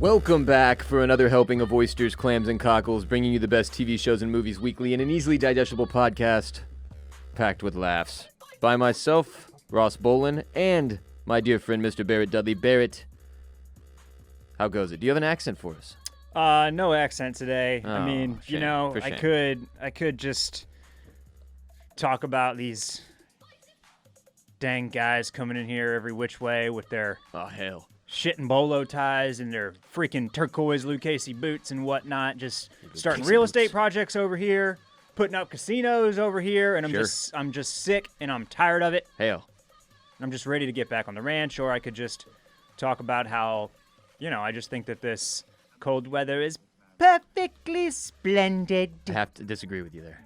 Welcome back for another helping of oysters, clams, and cockles, bringing you the best TV shows and movies weekly in an easily digestible podcast packed with laughs. By myself, Ross Bolin, and my dear friend, Mr. Barrett Dudley. Barrett, how goes it? Do you have an accent for us? No accent today. Oh, I mean, shame. I could just talk about these dang guys coming in here every which way with their shit and bolo ties and their freaking turquoise Lucchese boots and whatnot, just starting real estate projects over here, putting up casinos over here, and I'm just sick and I'm tired of it. Hail. I'm just ready to get back on the ranch, or I could just talk about how, I just think that this cold weather is perfectly splendid. I have to disagree with you there.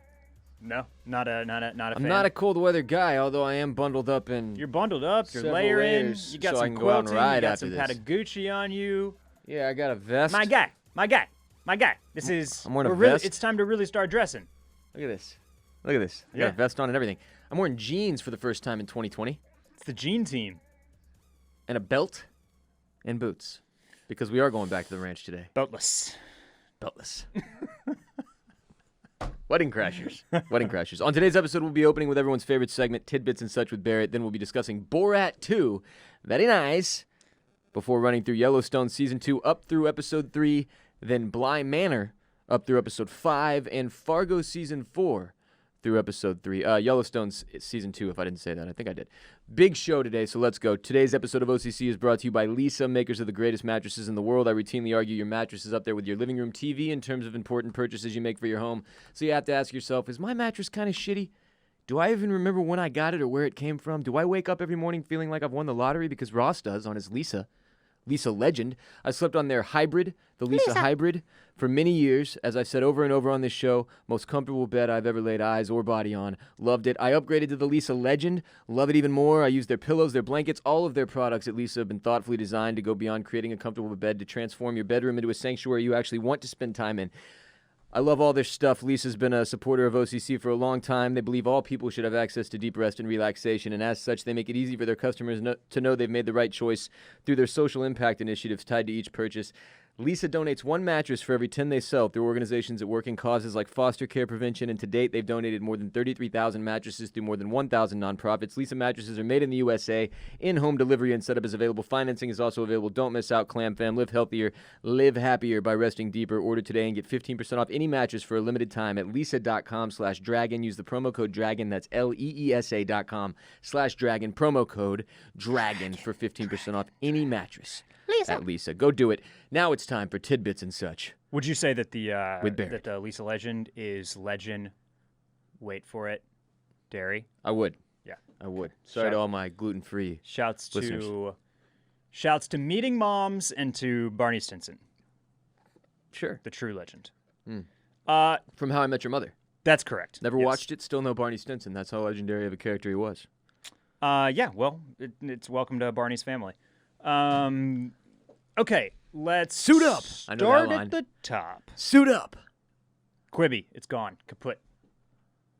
No, not a fan. I'm not a cold weather guy, although I am bundled up in. You're bundled up. You're several layering. layers You got so I some can go out and quilting. ride You got after some this. Patagucci on you. Yeah, I got a vest. My guy. This is. I'm wearing a really, vest. It's time to really start dressing. Look at this. I got a vest on and everything. I'm wearing jeans for the first time in 2020. It's the Gene Team. And a belt and boots. Because we are going back to the ranch today. Beltless. Wedding Crashers. On today's episode, we'll be opening with everyone's favorite segment, Tidbits and Such with Barrett. Then we'll be discussing Borat 2. Very nice. Before running through Yellowstone Season 2 up through Episode 3. Then Bly Manor up through Episode 5. And Fargo Season 4 through Episode 3. Yellowstone's Season 2, if I didn't say that. I think I did. Big show today, so let's go. Today's episode of OCC is brought to you by Leesa, makers of the greatest mattresses in the world. I routinely argue your mattress is up there with your living room TV in terms of important purchases you make for your home. So you have to ask yourself, is my mattress kind of shitty? Do I even remember when I got it or where it came from? Do I wake up every morning feeling like I've won the lottery? Because Ross does on his Leesa Legend. I slept on their hybrid, the Leesa Hybrid, for many years. As I've said over and over on this show, most comfortable bed I've ever laid eyes or body on. Loved it. I upgraded to the Leesa Legend. Love it even more. I use their pillows, their blankets, all of their products at Leesa have been thoughtfully designed to go beyond creating a comfortable bed to transform your bedroom into a sanctuary you actually want to spend time in. I love all their stuff. Lisa's been a supporter of OCC for a long time. They believe all people should have access to deep rest and relaxation, and as such, they make it easy for their customers to know they've made the right choice through their social impact initiatives tied to each purchase. Leesa donates one mattress for every 10 they sell through organizations that work in causes like foster care prevention, and to date, they've donated more than 33,000 mattresses through more than 1,000 nonprofits. Leesa mattresses are made in the USA. In-home delivery and setup is available. Financing is also available. Don't miss out, Clam Fam. Live healthier, live happier by resting deeper. Order today and get 15% off any mattress for a limited time at leesa.com/dragon. Use the promo code DRAGON. That's LEESA.com/dragon. Promo code DRAGON for 15% off any mattress. At Leesa. Go do it. Now it's time for Tidbits and Such. Would you say that the Leesa Legend is legend? Wait for it. Dairy. I would. Yeah, I would. Sorry to all my gluten-free listeners. Shouts to Meeting Moms and to Barney Stinson. Sure. The true legend. From How I Met Your Mother. That's correct. Never watched it. Still know Barney Stinson. That's how legendary of a character he was. Yeah. Well, it's welcome to Barney's family. Okay, let's suit up. I know that start line. at the top. Suit up. Quibi, it's gone. Kaput.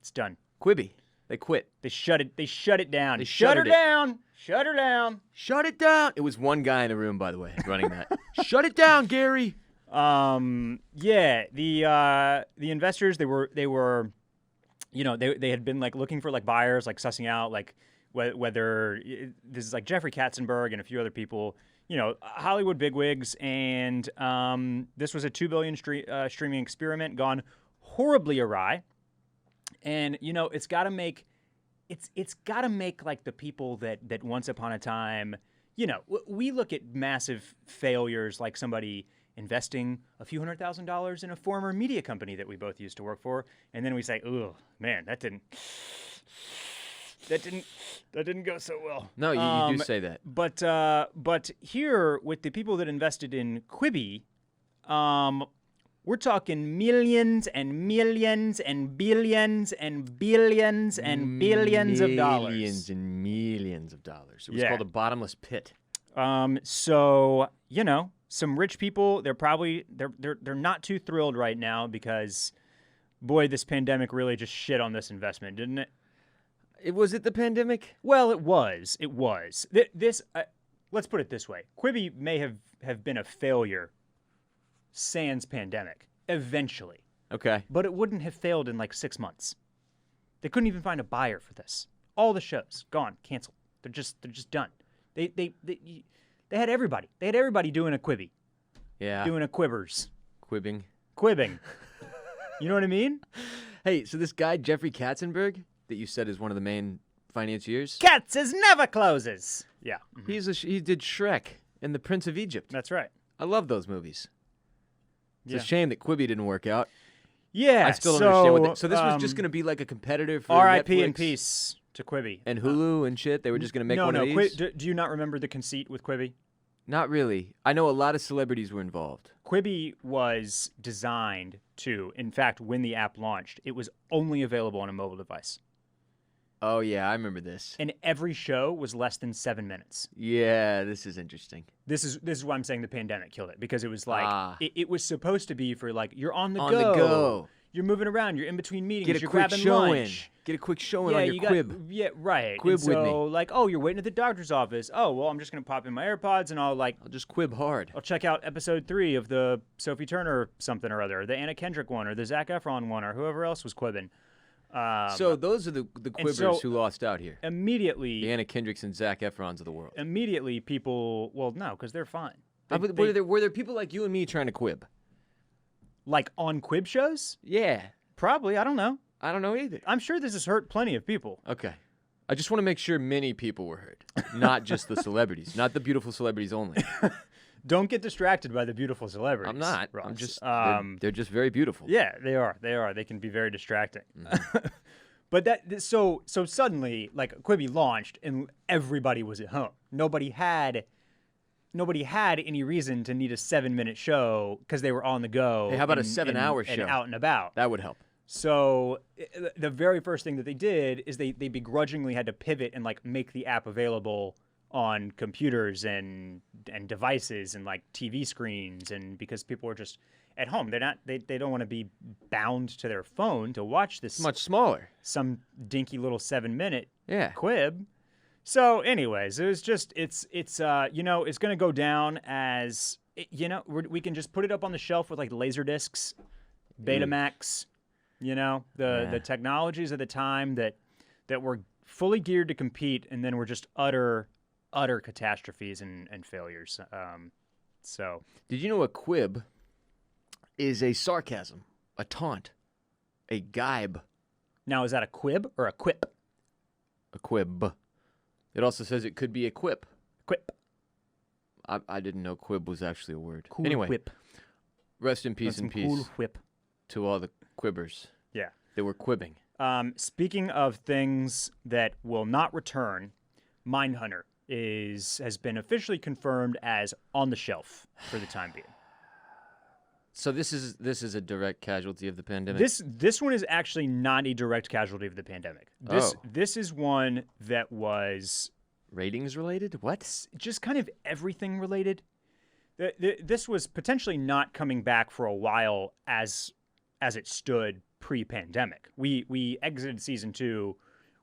It's done. Quibi. They quit. They shut it. They shut it down. They shut her shuttered it. down. Shut her down. Shut it down. It was one guy in the room, by the way, running that. Shut it down, Gary. Yeah. The investors they were they had been like looking for like buyers, like sussing out like whether this is like Jeffrey Katzenberg and a few other people, Hollywood bigwigs, and this was a $2 billion streaming experiment gone horribly awry, and it's got to make like the people that once upon a time, we look at massive failures like somebody investing a few $100,000 in a former media company that we both used to work for, and then we say, "Oh man, that didn't go so well." No, you do say that. But here with the people that invested in Quibi, we're talking millions and millions and billions and billions and billions of dollars. Millions and millions of dollars. It was called a bottomless pit. So some rich people, they're not too thrilled right now because, boy, this pandemic really just shit on this investment, didn't it? Was it the pandemic? Well, it was. Let's put it this way: Quibi may have been a failure sans pandemic, eventually. Okay. But it wouldn't have failed in like 6 months. They couldn't even find a buyer for this. All the shows gone, canceled. They're just done. They had everybody. They had everybody doing a Quibi. Yeah. Doing a Quibbers. Quibbing. Quibbing. You know what I mean? Hey, so this guy, Jeffrey Katzenberg, that you said is one of the main financiers. Katz's never closes. Yeah. He did Shrek and The Prince of Egypt. That's right. I love those movies. It's Yeah. a shame that Quibi didn't work out. Yeah. I still don't understand what. So this was just going to be like a competitor for R.I.P. Netflix in peace to Quibi. and Hulu and shit. They were just going to make one of these. Do you not remember the conceit with Quibi? Not really. I know a lot of celebrities were involved. Quibi was designed to, in fact, when the app launched, it was only available on a mobile device. Oh yeah, I remember this. And every show was less than 7 minutes. Yeah, this is interesting. This is why I'm saying the pandemic killed it, because it was like it was supposed to be for like you're on the On go. the go. You're moving around. You're in between meetings. Get a you're quick grabbing show lunch. in. Get a quick show in on your you Quib. Yeah, right. Quib and with me. so, like, oh, you're waiting at the doctor's office. Oh, well, I'm just gonna pop in my AirPods and I'll just Quib hard. I'll check out episode 3 of the Sophie Turner something or other, the Anna Kendrick one, or the Zac Efron one, or whoever else was quibbing. So those are the Quibbers who lost out here. Immediately, The Anna Kendricks and Zac Efrons of the world. Immediately, people, well, no, because they're fine. Were there people like you and me trying to quib? Like on Quib shows? Yeah. Probably. I don't know. I don't know either. I'm sure this has hurt plenty of people. Okay. I just want to make sure many people were hurt, not just the celebrities, not the beautiful celebrities only. Don't get distracted by the beautiful celebrities. I'm not. Ross. I'm just. They're just very beautiful. Yeah, they are. They are. They can be very distracting. Mm-hmm. But so suddenly, like Quibi launched, and everybody was at home. Nobody had any reason to need a 7-minute show because they were on the go. Hey, how about a 7-hour show? And out and about. That would help. So the very first thing that they did is they begrudgingly had to pivot and like make the app available on computers and devices and like TV screens, and because people were just at home, they don't want to be bound to their phone to watch this. It's much smaller. Some dinky little 7-minute Yeah. Quib. So, anyways, it was just it's going to go down as we can just put it up on the shelf with like laser discs, Betamax, the technologies at the time that were fully geared to compete, and then were just utter catastrophes and failures. So, did you know a quib is a sarcasm, a taunt, a gibe? Now, is that a quib or a quip? A quib. It also says it could be a quip. Quip. I didn't know quib was actually a word. Cool anyway, whip. Rest in peace and peace Cool whip. to all the quibbers. Yeah. They were quibbing. Speaking of things that will not return, Mindhunter has been officially confirmed as on the shelf for the time being. So this is a direct casualty of the pandemic. This one is actually not a direct casualty of the pandemic. This is one that was ratings related. What? Just kind of everything related. This was potentially not coming back for a while as it stood pre-pandemic. We exited season 2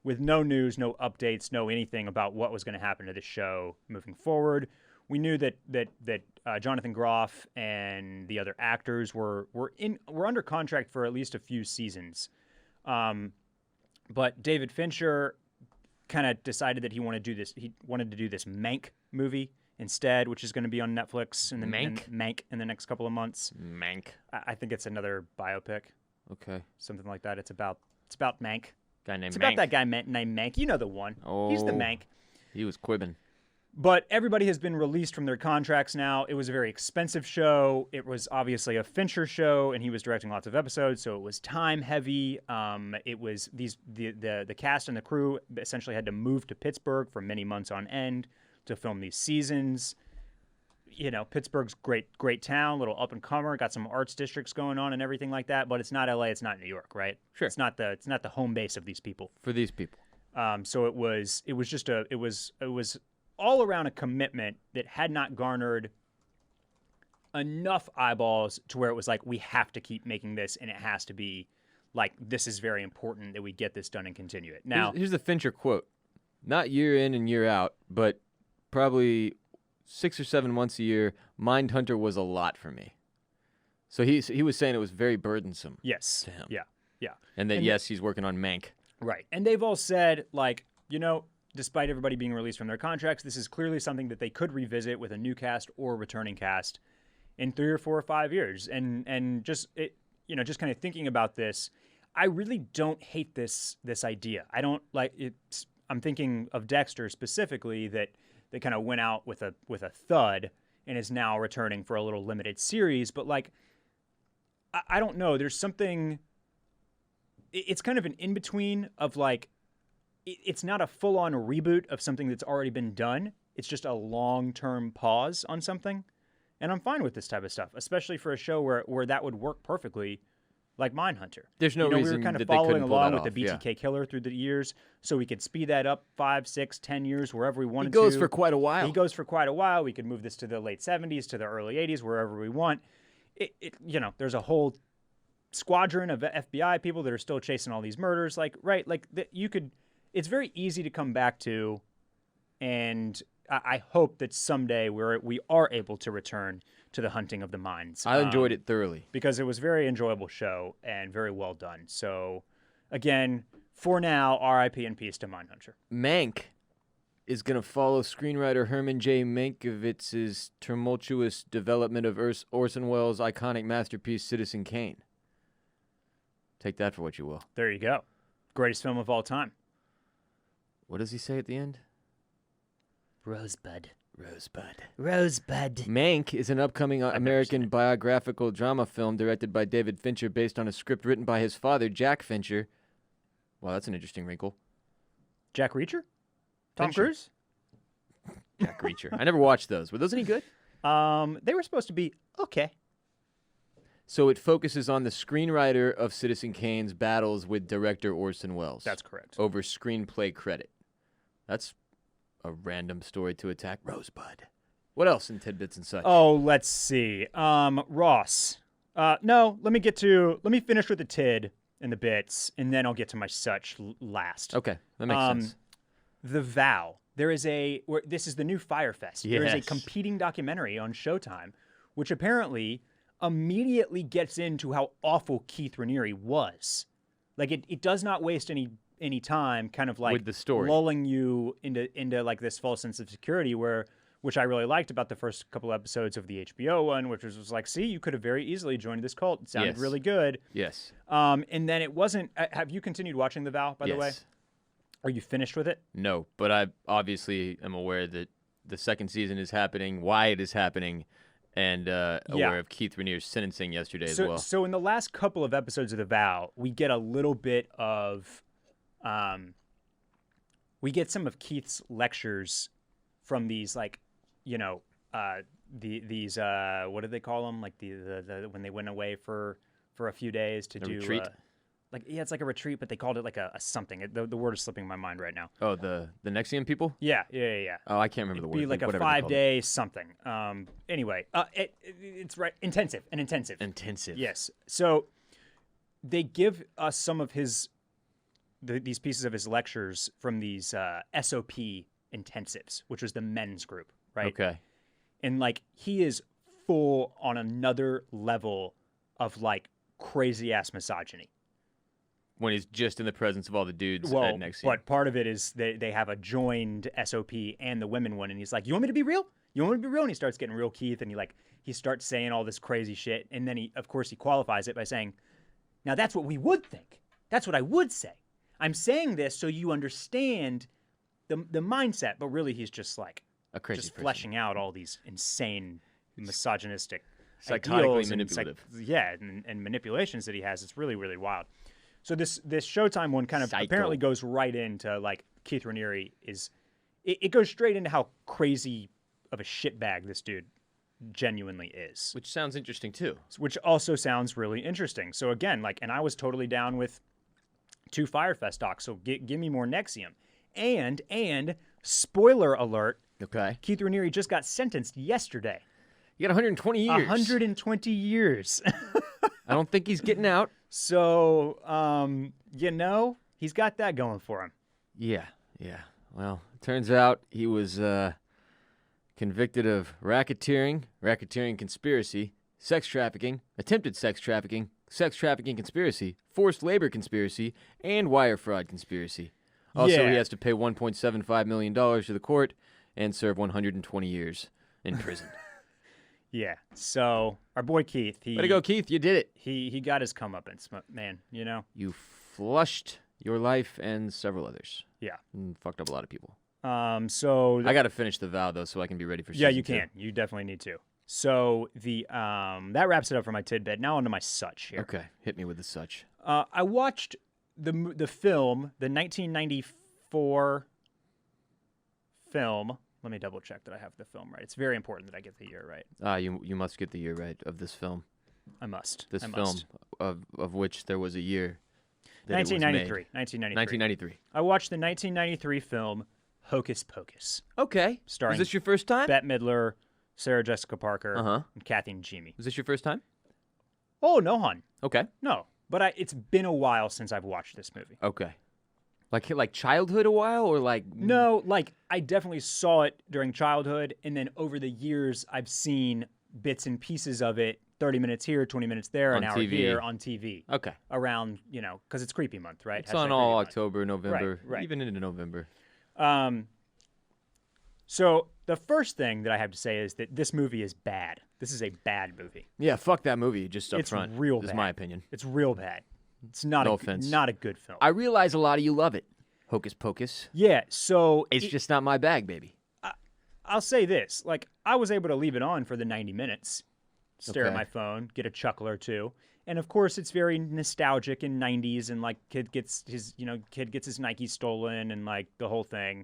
with no news, no updates, no anything about what was going to happen to the show moving forward. We knew that Jonathan Groff and the other actors were under contract for at least a few seasons, but David Fincher kind of decided that he wanted to do this. He wanted to do this Mank movie instead, which is going to be on Netflix in the next couple of months. Mank. I think it's another biopic. Okay. Something like that. It's about Mank. Guy named It's Mank. about that guy named Mank. You know the one. Oh, he's the Mank. He was quibbing. But everybody has been released from their contracts now. It was a very expensive show. It was obviously a Fincher show, and he was directing lots of episodes, so it was time heavy. It was the cast and the crew essentially had to move to Pittsburgh for many months on end to film these seasons. Pittsburgh's great town, little up and comer, got some arts districts going on and everything like that. But it's not LA, it's not New York, right? Sure. It's not the home base of these people. For these people. So it was all around a commitment that had not garnered enough eyeballs to where it was like, we have to keep making this, and it has to be like, this is very important that we get this done and continue it. Now, here's the Fincher quote. Not year in and year out, but probably 6 or 7 months a year, Mindhunter was a lot for me. So he was saying it was very burdensome. Yes. To him. Yeah. Yeah. And that, yes, he's working on Mank. Right. And they've all said, like, despite everybody being released from their contracts, this is clearly something that they could revisit with a new cast or returning cast in 3 or 4 or 5 years. And just kind of thinking about this, I really don't hate this idea. I don't like it. I'm thinking of Dexter specifically, that they kind of went out with a thud and is now returning for a little limited series. But like, I don't know. There's something. It's kind of an in-between of like, it's not a full-on reboot of something that's already been done. It's just a long-term pause on something. And I'm fine with this type of stuff, especially for a show where that would work perfectly, like Mindhunter. There's no reason we were kind of that they following couldn't pull along that with the off, BTK killer through the years, so we could speed that up 5, 6, 10 years, wherever we wanted He to. goes for quite a while. He goes for quite a while. We could move this to the late 70s, to the early 80s, wherever we want. There's a whole squadron of FBI people that are still chasing all these murders. It's very easy to come back to, and I hope that someday we are able to return to the Hunting of the Minds. I enjoyed it thoroughly. Because it was a very enjoyable show and very well done. So, again, for now, R.I.P. and peace to Mindhunter. Mank is going to follow screenwriter Herman J. Mankiewicz's tumultuous development of Orson Welles' iconic masterpiece, Citizen Kane. Take that for what you will. There you go. Greatest film of all time. What does he say at the end? Rosebud. Mank is an upcoming American biographical drama film directed by David Fincher based on a script written by his father, Jack Fincher. Wow, that's an interesting wrinkle. Jack Reacher? Tom Fincher. Cruise? Jack Reacher. I never watched those. Were those any good? They were supposed to be okay. So it focuses on the screenwriter of Citizen Kane's battles with director Orson Welles. That's correct. Over screenplay credit. That's a random story to attack Rosebud. What else in Tidbits and such? Oh, let's see. Ross. No, let me finish with the tid and the bits, and then I'll get to my such last. Okay, that makes sense. The Vow. This is the new Fyre Fest. Yes. There is a competing documentary on Showtime, which apparently immediately gets into how awful Keith Raniere was. Like, it does not waste any time kind of like with the story, lulling you into like this false sense of security, which I really liked about the first couple episodes of the HBO one, which was like, see, you could have very easily joined this cult. It sounded really good. Yes. And then it wasn't. Have you continued watching The Vow, by the way? Are you finished with it? No, but I obviously am aware that the second season is happening, why it is happening, and aware of Keith Raniere's sentencing yesterday as well. So in the last couple of episodes of The Vow, we get a little bit of, we get some of Keith's lectures from these, like, these what do they call them? Like the when they went away for a few days to do retreat. It's like a retreat, but they called it like a something. The word is slipping my mind right now. Oh, the Nexium people? Yeah. Oh, I can't remember the word. It'd be like a 5-day something. Anyway, it's right. Intensive. Intensive. Yes. So they give us some of these pieces of his lectures from these SOP intensives, which was the men's group, right? Okay. And like, he is full on another level of like crazy ass misogyny. When he's just in the presence of all the dudes at Nexium. But part of it is they have a joined SOP and the women one, and he's like, "You want me to be real? You want me to be real?" And he starts getting real Keith, and he starts saying all this crazy shit, and then he qualifies it by saying, "Now that's what we would think. That's what I would say. I'm saying this so you understand the mindset." But really, he's just like a crazy person. Fleshing out all these insane misogynistic psychotically manipulative. And manipulations that he has. It's really, really wild. So this Showtime one kind of apparently goes right into like Keith Raniere is. It goes straight into how crazy of a shitbag this dude genuinely is. Which sounds interesting too. Which also sounds really interesting. So again, like, and I was totally down with 2 Fyre Fest docs. So give me more Nexium. And spoiler alert. Okay. Keith Raniere just got sentenced yesterday. He got 120 years. 120 years. I don't think he's getting out. So, he's got that going for him. Yeah. Well, it turns out he was convicted of racketeering conspiracy, sex trafficking, attempted sex trafficking conspiracy, forced labor conspiracy, and wire fraud conspiracy. Also, Yeah. he has to pay $1.75 million to the court and serve 120 years in prison. Yeah. So our boy Keith, Way to go, Keith. You did it. he got his comeuppance, man. You know. You flushed your life and several others. Yeah. And fucked up a lot of people. So I got to finish the vow, though, so I can be ready for season yeah, you 2. can. You definitely need to. So the that wraps it up for my tidbit. Now onto my such here. Okay, hit me with the such. I watched the film, the 1994 film. Let me double check that I have the film right. It's very important that I get the year right. You must get the year right of this film. I must. This I film, must. of which there was a year. That it was 1993. made. 1993. 1993. I watched the 1993 film Hocus Pocus. Okay. Starring Was this your first time? Bette Midler, Sarah Jessica Parker, Uh-huh. and Kathy and Jimmy. Was this your first time? Oh, no, hon. Okay. No. But it's been a while since I've watched this movie. Okay. Like childhood a while or like No, like I definitely saw it during childhood, and then over the years I've seen bits and pieces of it, 30 minutes here, 20 minutes there, On an hour TV. here on TV. Okay. Around, because it's creepy month, right? It's on Hashtag all creepy month. October, November, right. even into November. So the first thing that I have to say is that this movie is bad. This is a bad movie. Yeah, fuck that movie just up It's front. real is bad. my opinion. It's real bad. It's not No a offense. not a good film. I realize a lot of you love it. Hocus Pocus. Yeah, so It's just not my bag, baby. I'll say this. Like, I was able to leave it on for the 90 minutes, stare at Okay. my phone, get a chuckle or two. And of course, it's very nostalgic in 90s, and like kid gets his Nike stolen and like the whole thing.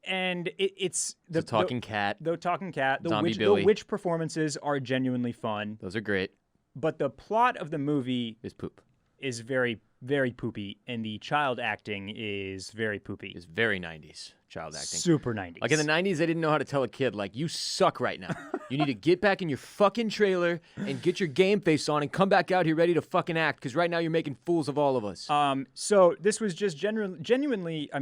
And it's The talking cat. the talking cat, Zombie the Billy. witch performances are genuinely fun, Those are great. but the plot of the movie Is poop. is very, very poopy, and the child acting is very poopy. Is very 90s child acting. Super 90s. Like in the 90s, they didn't know how to tell a kid, like, you suck right now. You need to get back in your fucking trailer and get your game face on and come back out here ready to fucking act, because right now you're making fools of all of us. So this was just genuinely a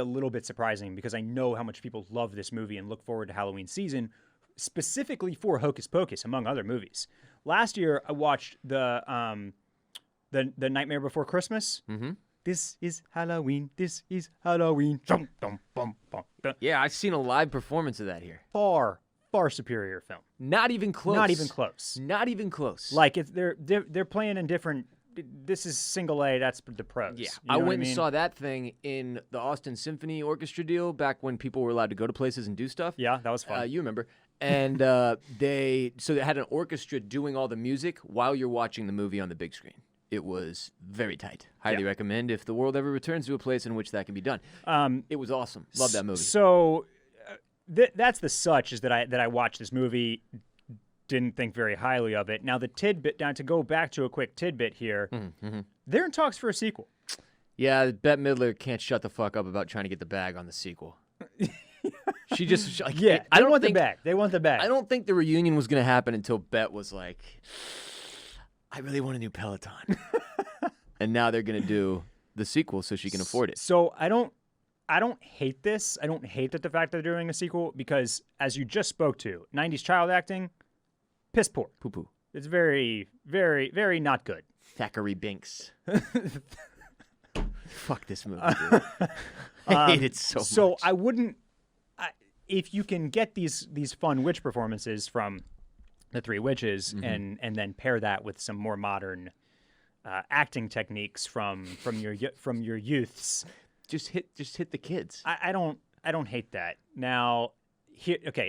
little bit surprising, because I know how much people love this movie and look forward to Halloween season, specifically for Hocus Pocus, among other movies. Last year, I watched the Nightmare Before Christmas. Mm-hmm. This is Halloween. This is Halloween. Dum, dum, bum, bum, dum. Yeah, I've seen a live performance of that here. Far superior film. Not even close. Not even close. Not even close. Like they're playing in different. This is single A. That's the pros. Yeah, You know I what went mean? and saw that thing in the Austin Symphony Orchestra deal back when people were allowed to go to places and do stuff. Yeah, that was fun. You remember. And they had an orchestra doing all the music while you're watching the movie on the big screen. It was very tight. Highly recommend if the world ever returns to a place in which that can be done. It was awesome. Love that movie. So that's the such, is that I watched this movie, didn't think very highly of it. Now the tidbit. Now to go back to a quick tidbit here, they're in talks for a sequel. Yeah, Bette Midler can't shut the fuck up about trying to get the bag on the sequel. She just like, Yeah, I they don't want think the bag. They want the bag. I don't think the reunion was going to happen until Bette was like, I really want a new Peloton. And now they're going to do the sequel so she can afford it. So I don't hate this. I don't hate the fact that they're doing a sequel, because as you just spoke to, 90s child acting, piss poor. Poo poo. It's very, very, very not good. Thackeray Binks. Fuck this movie, dude. I hate it so much. So I wouldn't. If you can get these fun witch performances from the Three Witches, and then pair that with some more modern acting techniques from your youths, just hit the kids. I don't hate that. Now,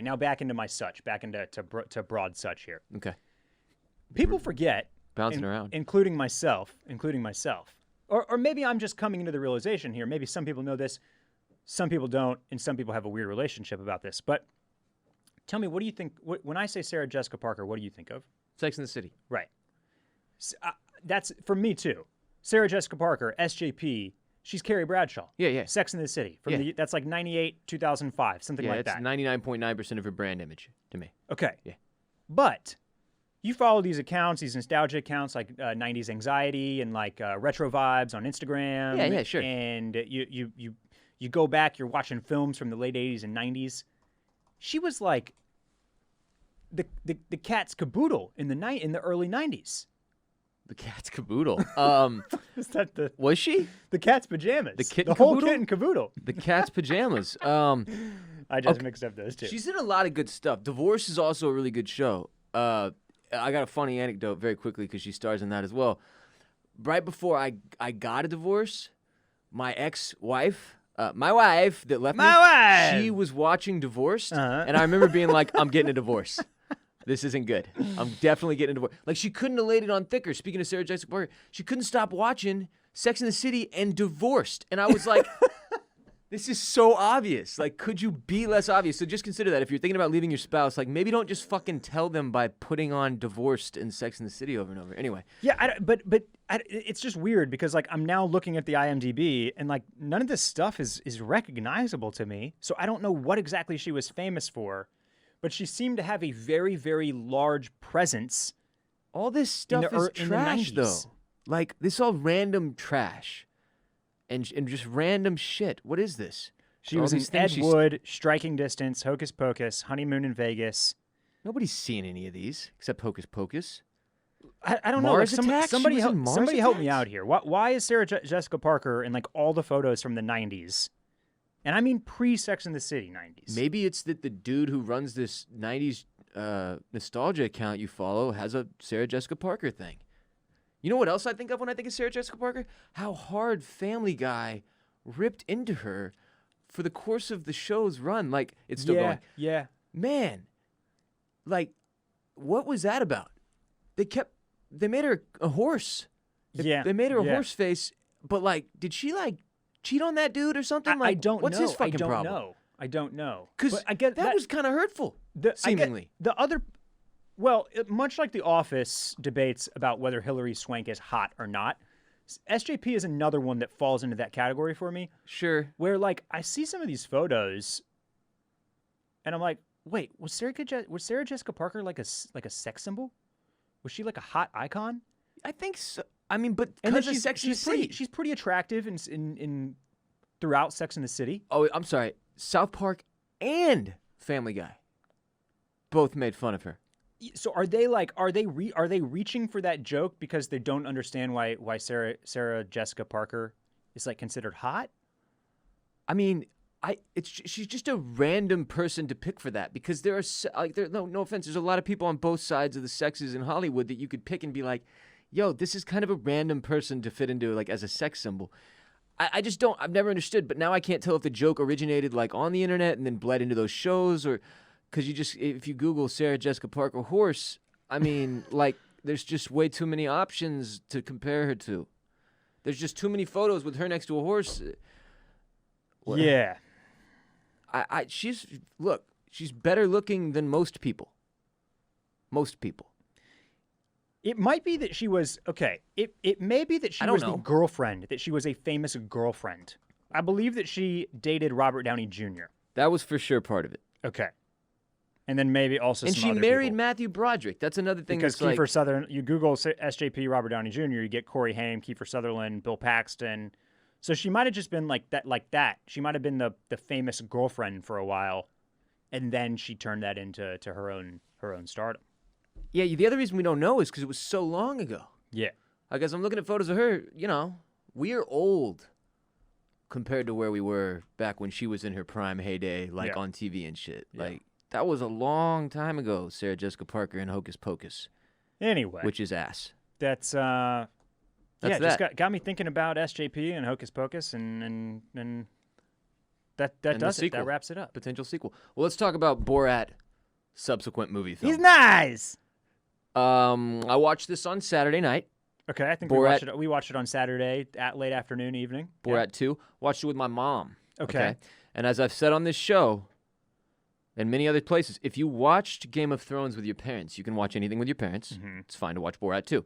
now back into my such, back into to broad such here. Okay. People forget, Bouncing around. including myself, or maybe I'm just coming into the realization here. Maybe some people know this, some people don't, and some people have a weird relationship about this. But tell me, what do you think? When I say Sarah Jessica Parker, what do you think of? Sex in the City. Right. That's for me too. Sarah Jessica Parker, SJP. She's Carrie Bradshaw. Yeah. Sex in the City. Yeah. That's like 98, 2005, something Yeah, like it's that. 99.9% of her brand image to me. Okay. Yeah. But you follow these accounts, these nostalgia accounts like 90s Anxiety and like retro vibes on Instagram. Yeah, sure. And you go back, you're watching films from the late 80s and 90s. She was like the cat's caboodle in the early 90s. The cat's caboodle. Is that Was she? the cat's pajamas? The kitten whole caboodle? kitten caboodle. The cat's pajamas. I just mixed up those two. She's in a lot of good stuff. Divorce is also a really good show. I got a funny anecdote very quickly because she stars in that as well. Right before I got a divorce, my ex-wife, my wife that left me, she was watching Divorced, and I remember being like, I'm getting a divorce. This isn't good. I'm definitely getting a divorce. Like, she couldn't have laid it on thicker. Speaking of Sarah Jessica Parker, she couldn't stop watching Sex and the City and Divorced. And I was like, this is so obvious. Like, could you be less obvious? So just consider that if you're thinking about leaving your spouse, like, maybe don't just fucking tell them by putting on Divorced and Sex and the City over and over. Anyway. Yeah, but it's just weird because, like, I'm now looking at the IMDb and, like, none of this stuff is recognizable to me. So I don't know what exactly she was famous for. But she seemed to have a very, very large presence. All this stuff is trash, though. Like, this all random trash. And just random shit. What is this? She was in Ed Wood, Striking Distance, Hocus Pocus, Honeymoon in Vegas. Nobody's seen any of these except Hocus Pocus. I don't know. Mars Like, Attacks? Somebody help me Attacks? out here. Why is Sarah Jessica Parker in, like, all the photos from the 90s? And I mean pre-Sex and the City 90s. Maybe it's that the dude who runs this 90s nostalgia account you follow has a Sarah Jessica Parker thing. You know what else I think of when I think of Sarah Jessica Parker? How hard Family Guy ripped into her for the course of the show's run. Like, it's still going. Yeah. Man, like, what was that about? They made her a horse. They made her a horse face, but, like, did she, like, cheat on that dude or something? Like, I don't what's know. his fucking problem? I don't know. Because I get that was kind of hurtful, seemingly. Much like the Office debates about whether Hilary Swank is hot or not, SJP is another one that falls into that category for me. Sure. Where, like, I see some of these photos, and I'm like, wait, was Sarah Jessica Parker like a sex symbol? Was she like a hot icon? I think so. I mean, but because she's pretty attractive in throughout Sex and the City. Oh, I'm sorry. South Park and Family Guy both made fun of her. So are they reaching for that joke because they don't understand why Sarah Jessica Parker is, like, considered hot? I mean, she's just a random person to pick for that because there are no offense. There's a lot of people on both sides of the sexes in Hollywood that you could pick and be like, yo, this is kind of a random person to fit into, like, as a sex symbol. I just don't. I've never understood, but now I can't tell if the joke originated, like, on the internet and then bled into those shows, or because if you Google Sarah Jessica Parker horse, I mean, like, there's just way too many options to compare her to. There's just too many photos with her next to a horse. Yeah. She's better looking than most people. Most people. It might be that she was okay. It may be that she was the girlfriend, that she was a famous girlfriend. I believe that she dated Robert Downey Jr. That was for sure part of it. Okay. And then maybe also and some she other married people. Matthew Broderick. That's another thing. Because that's Kiefer Sutherland, you Google SJP Robert Downey Jr., you get Corey Haim, Kiefer Sutherland, Bill Paxton. So she might have just been like that. She might have been the famous girlfriend for a while, and then she turned that into her own stardom. Yeah, the other reason we don't know is because it was so long ago. Yeah. I guess I'm looking at photos of her, we're old compared to where we were back when she was in her prime heyday, like on TV and shit. Yeah. Like, that was a long time ago, Sarah Jessica Parker in Hocus Pocus. Anyway. Which is ass. That's just got me thinking about SJP and Hocus Pocus, and that does it. That wraps it up. Potential sequel. Well, let's talk about Borat subsequent movie film. He's nice! I watched this on Saturday night. Okay, I think we watched it on Saturday at late afternoon, evening. Borat 2. Watched it with my mom. Okay. And as I've said on this show and many other places, if you watched Game of Thrones with your parents, you can watch anything with your parents. Mm-hmm. It's fine to watch Borat 2.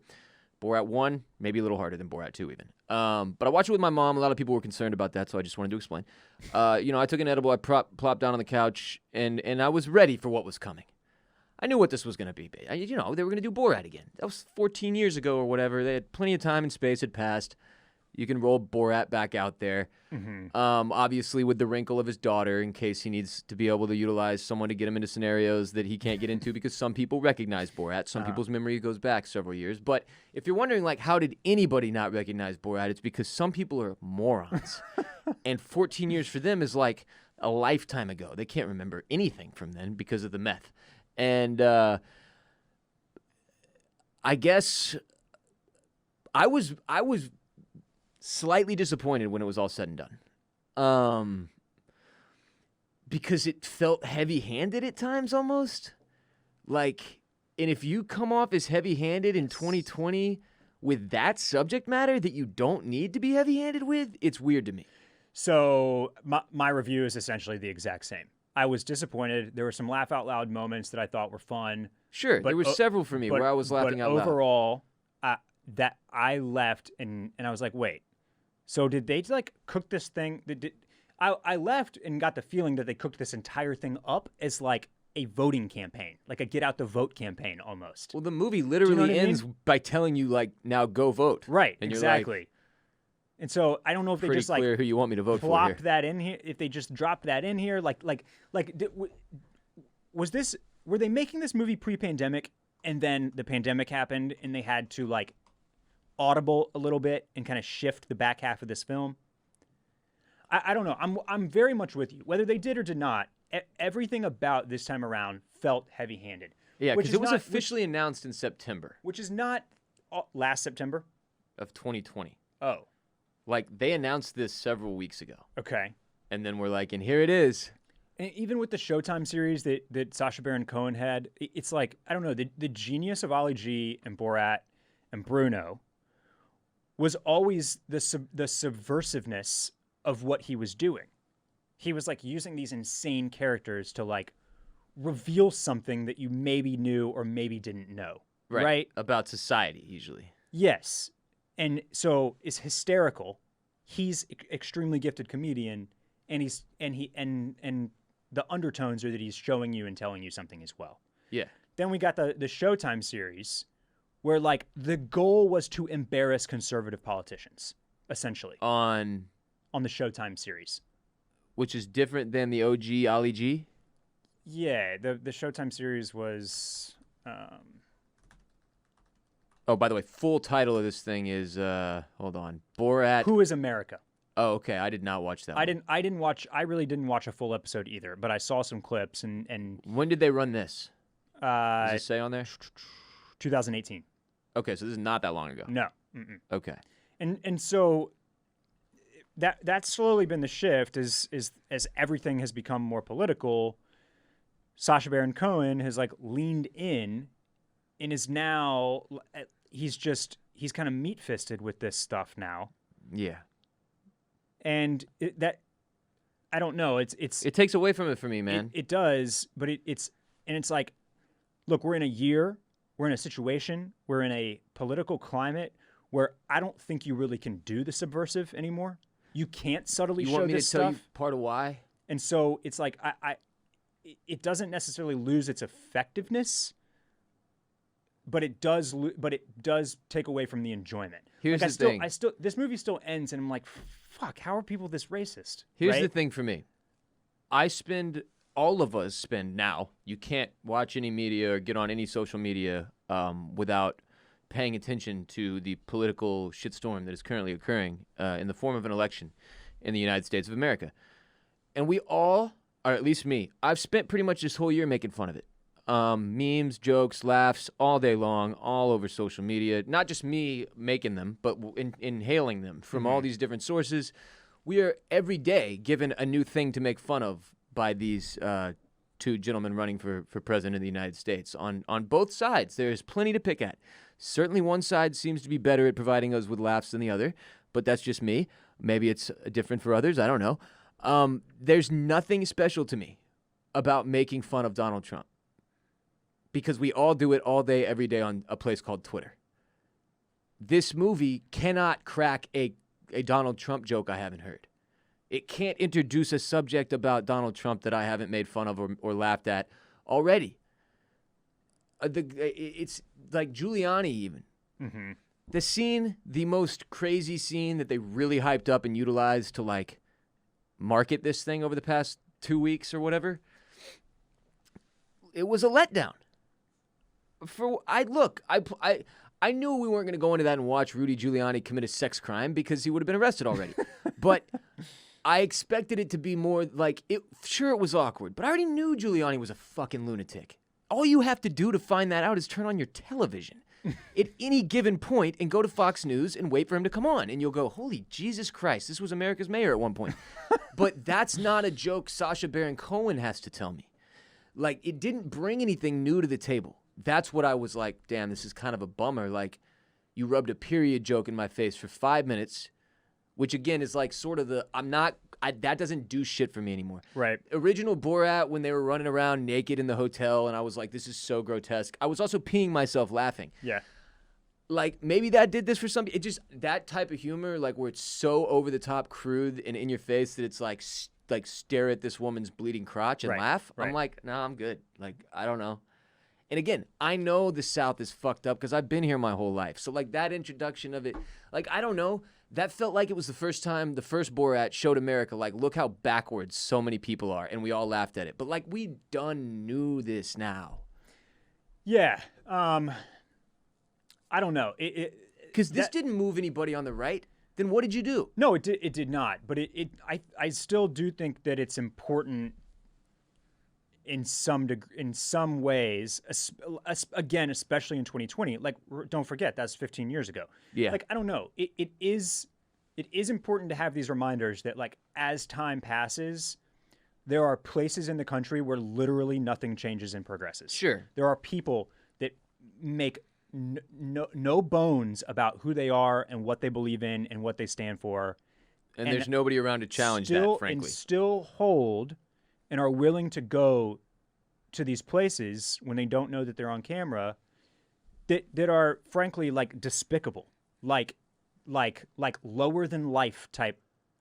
Borat 1, maybe a little harder than Borat 2 even. But I watched it with my mom. A lot of people were concerned about that, so I just wanted to explain. I took an edible. I plopped down on the couch, and I was ready for what was coming. I knew what this was going to be. They were going to do Borat again. That was 14 years ago or whatever. They had plenty of time and space had passed. You can roll Borat back out there. Obviously with the wrinkle of his daughter, in case he needs to be able to utilize someone to get him into scenarios that he can't get into because some people recognize Borat. Some people's memory goes back several years. But if you're wondering, like, how did anybody not recognize Borat, it's because some people are morons. And 14 years for them is like a lifetime ago. They can't remember anything from then because of the meth. And I guess I was slightly disappointed when it was all said and done. Because it felt heavy-handed at times almost. Like, and if you come off as heavy-handed in 2020 with that subject matter that you don't need to be heavy-handed with, it's weird to me. So my review is essentially the exact same. I was disappointed. There were some laugh-out-loud moments that I thought were fun. Sure, there were several for me where I was laughing out loud. But overall, that I left and I was like, wait. So did they like cook this thing? I left and got the feeling that they cooked this entire thing up as like a voting campaign, like a get out the vote campaign almost. Well, the movie literally ends by telling you like, now go vote. Right, and exactly. You're like, and so I don't know if they just like clear who you want me to vote for here. That in here. If they just dropped that in here, were they making this movie pre-pandemic and then the pandemic happened and they had to like audible a little bit and kind of shift the back half of this film? I don't know. I'm very much with you. Whether they did or did not, everything about this time around felt heavy-handed. Yeah, because it was officially announced in September. Which is not last September? Of 2020. Oh. Like, they announced this several weeks ago. Okay. And then we're like, and here it is. And even with the Showtime series that Sacha Baron Cohen had, it's like, I don't know, the genius of Ali G and Borat and Bruno was always the subversiveness of what he was doing. He was like using these insane characters to like reveal something that you maybe knew or maybe didn't know. Right? About society, usually. Yes. And so it's hysterical. He's extremely gifted comedian, and the undertones are that he's showing you and telling you something as well. Yeah. Then we got the Showtime series, where like the goal was to embarrass conservative politicians, essentially. On the Showtime series. Which is different than the OG Ali G? Yeah, the Showtime series was Oh, by the way, full title of this thing is hold on. Borat. Who is America? Oh, okay. I did not watch that. I really didn't watch a full episode either, but I saw some clips and when did they run this? Does it say on there? 2018. Okay, so this is not that long ago. No. Okay. And so that's slowly been the shift as everything has become more political. Sacha Baron Cohen has like leaned in and is now he's kind of meat-fisted with this stuff now. Yeah. And I don't know. It takes away from it for me, man. It does, but it's like, look, we're in a situation, we're in a political climate where I don't think you really can do the subversive anymore. You can't subtly show this stuff. You want me to tell you part of why? And so it's like it doesn't necessarily lose its effectiveness, but it does take away from the enjoyment. Here's the thing. This movie still ends, and I'm like, fuck, how are people this racist? Here's the thing for me. All of us spend now. You can't watch any media or get on any social media without paying attention to the political shitstorm that is currently occurring in the form of an election in the United States of America. And we all, or at least me, I've spent pretty much this whole year making fun of it. Memes, jokes, laughs, all day long, all over social media. Not just me making them, but inhaling them from all these different sources. We are every day given a new thing to make fun of by these two gentlemen running for president of the United States. On both sides, there's plenty to pick at. Certainly one side seems to be better at providing us with laughs than the other, but that's just me. Maybe it's different for others. I don't know. There's nothing special to me about making fun of Donald Trump, because we all do it all day, every day on a place called Twitter. This movie cannot crack a Donald Trump joke I haven't heard. It can't introduce a subject about Donald Trump that I haven't made fun of or laughed at already. It's like Giuliani even. the most crazy scene that they really hyped up and utilized to like market this thing over the past 2 weeks or whatever, it was a letdown. I knew we weren't going to go into that and watch Rudy Giuliani commit a sex crime because he would have been arrested already. But I expected it to be more like it. Sure, it was awkward, but I already knew Giuliani was a fucking lunatic. All you have to do to find that out is turn on your television at any given point and go to Fox News and wait for him to come on. And you'll go, holy Jesus Christ, this was America's mayor at one point. But that's not a joke Sacha Baron Cohen has to tell me. Like, it didn't bring anything new to the table. That's what I was like, damn, this is kind of a bummer. Like, you rubbed a period joke in my face for 5 minutes, which again is like sort of that doesn't do shit for me anymore. Right. Original Borat, when they were running around naked in the hotel, and I was like, this is so grotesque. I was also peeing myself laughing. Yeah. Like, maybe that did this for some. It just, that type of humor, like where it's so over the top, crude, and in your face that it's like stare at this woman's bleeding crotch and laugh. Right. I'm like, no, I'm good. Like, I don't know. And again, I know the South is fucked up because I've been here my whole life. So like that introduction of it, like, I don't know. That felt like it was the first time the first Borat showed America, like, look how backwards so many people are. And we all laughed at it. But like, we done knew this now. Yeah. I don't know. Because this didn't move anybody on the right. Then what did you do? No, it did not. But I still do think that it's important in some ways, again, especially in 2020. Like, don't forget, that's 15 years ago. Yeah. Like, I don't know. It is important to have these reminders that, like, as time passes, there are places in the country where literally nothing changes and progresses. Sure. There are people that make no bones about who they are and what they believe in and what they stand for. And there's nobody around to challenge that, frankly. And still hold and are willing to go to these places when they don't know that they're on camera that are, frankly, like, despicable, like lower than life type,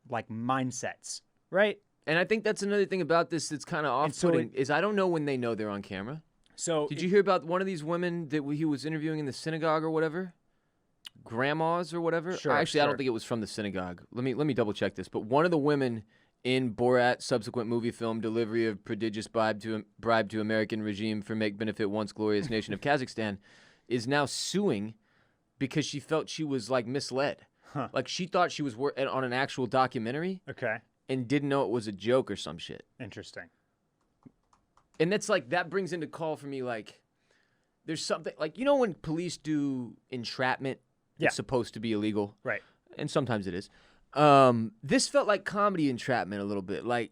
like, mindsets, right? And I think that's another thing about this that's kind of off-putting, is I don't know when they know they're on camera. So did you hear about one of these women that he was interviewing in the synagogue or whatever? Grandmas or whatever? Sure, Actually, I don't think it was from the synagogue. Let me double check this. But one of the women in Borat subsequent movie film delivery of prodigious bribe to American regime for make benefit once glorious nation of Kazakhstan is now suing because she felt she was like misled. Huh. Like she thought she was on an actual documentary. Okay. And didn't know it was a joke or some shit. Interesting. And that's like, that brings into call for me, like, there's something, like, you know when police do entrapment, it's supposed to be illegal? Right. And sometimes it is. This felt like comedy entrapment a little bit. Like,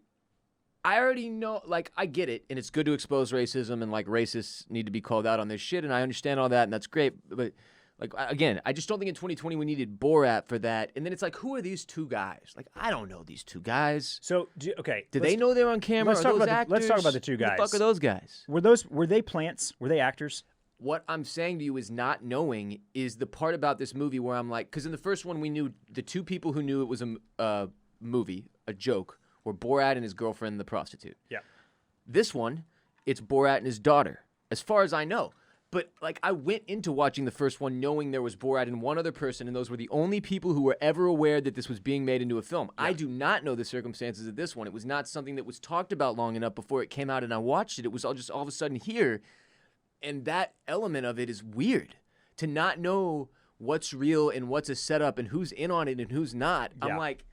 I already know, like, I get it, and it's good to expose racism, and, like, racists need to be called out on their shit, and I understand all that, and that's great, but, like, again, I just don't think in 2020 we needed Borat for that. And then it's like, who are these two guys? Like, I don't know these two guys. So, okay. Do they know they're on camera? Let's talk about the two guys. Who the fuck are those guys? Were they plants? Were they actors? What I'm saying to you is not knowing is the part about this movie where I'm like, because in the first one we knew the two people who knew it was a movie, a joke, were Borat and his girlfriend, the prostitute. Yeah. This one, it's Borat and his daughter, as far as I know. But, like, I went into watching the first one knowing there was Borat and one other person, and those were the only people who were ever aware that this was being made into a film. Yeah. I do not know the circumstances of this one. It was not something that was talked about long enough before it came out and I watched it. It was all of a sudden here, and that element of it is weird. To not know what's real and what's a setup and who's in on it and who's not. Yeah. I'm like,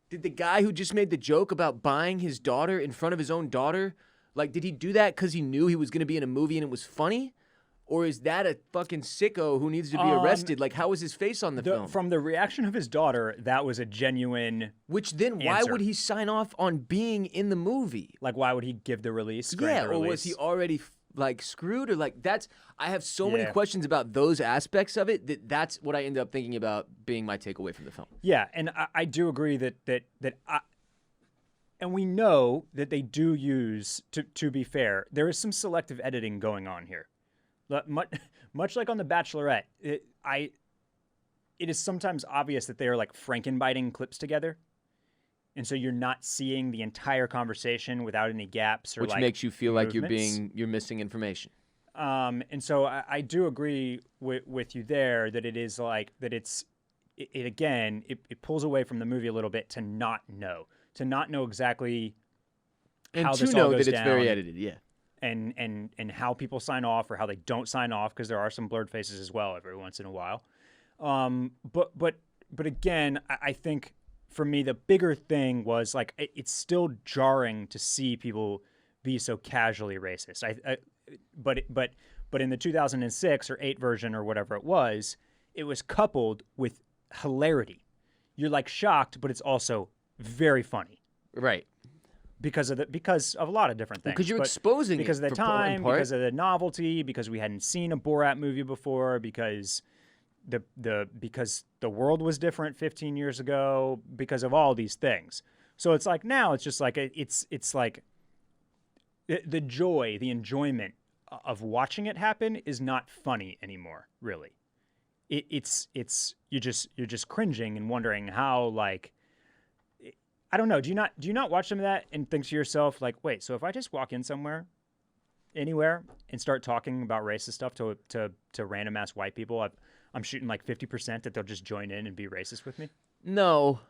did the guy who just made the joke about buying his daughter in front of his own daughter, like, did he do that because he knew he was going to be in a movie and it was funny? Or is that a fucking sicko who needs to be arrested? Like, how was his face on the film? From the reaction of his daughter, that was a genuine Which then, answer. Why would he sign off on being in the movie? Like, why would he give the release? Yeah, or was he already, like, screwed? Or, like, that's... I have so many questions about those aspects of it that's what I ended up thinking about being my takeaway from the film. Yeah, and I do agree that and we know that they do use, to be fair, there is some selective editing going on here. Much like on The Bachelorette, it is sometimes obvious that they are, like, Frankenbiting clips together. And so you're not seeing the entire conversation without any gaps or Which makes you feel like you're missing information. And so I do agree with you there that it is like that. It again, it pulls away from the movie a little bit to not know exactly And how to this all know goes that it's down, very edited, yeah. and how people sign off or how they don't sign off, because there are some blurred faces as well every once in a while. But again, I think for me the bigger thing was like it's still jarring to see people be so casually racist. But in the 2006 or 8 version or whatever it was coupled with hilarity. You're like shocked, but it's also very funny. Right. Because of a lot of different things. Because you're exposing because it of the time, because of the novelty, because we hadn't seen a Borat movie before, because because the world was different 15 years ago, because of all these things. So it's like now it's just like it's like the joy, the enjoyment of watching it happen is not funny anymore, really. It's you're just cringing and wondering how, like, I don't know. Do you not watch some of that and think to yourself like, wait, so if I just walk in somewhere, anywhere, and start talking about racist stuff to random ass white people, I'm shooting like 50% that they'll just join in and be racist with me? No.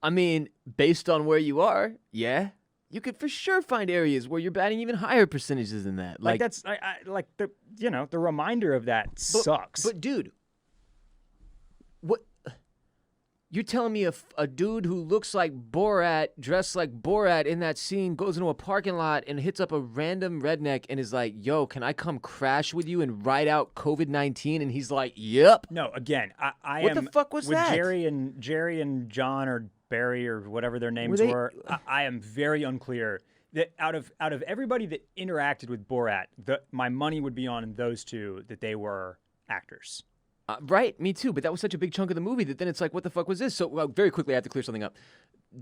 I mean, based on where you are, yeah. You could for sure find areas where you're batting even higher percentages than that. Like that's I like the reminder of that sucks. But dude, what you're telling me a dude who looks like Borat, dressed like Borat in that scene, goes into a parking lot and hits up a random redneck and is like, "Yo, can I come crash with you and ride out COVID-19?" And he's like, "Yep." No, again, I what am the fuck was with that? Jerry and John or Barry or whatever their names were. I am very unclear that out of everybody that interacted with Borat, my money would be on those two, that they were actors. Right, me too. But that was such a big chunk of the movie that then it's like, what the fuck was this? So very quickly, I have to clear something up.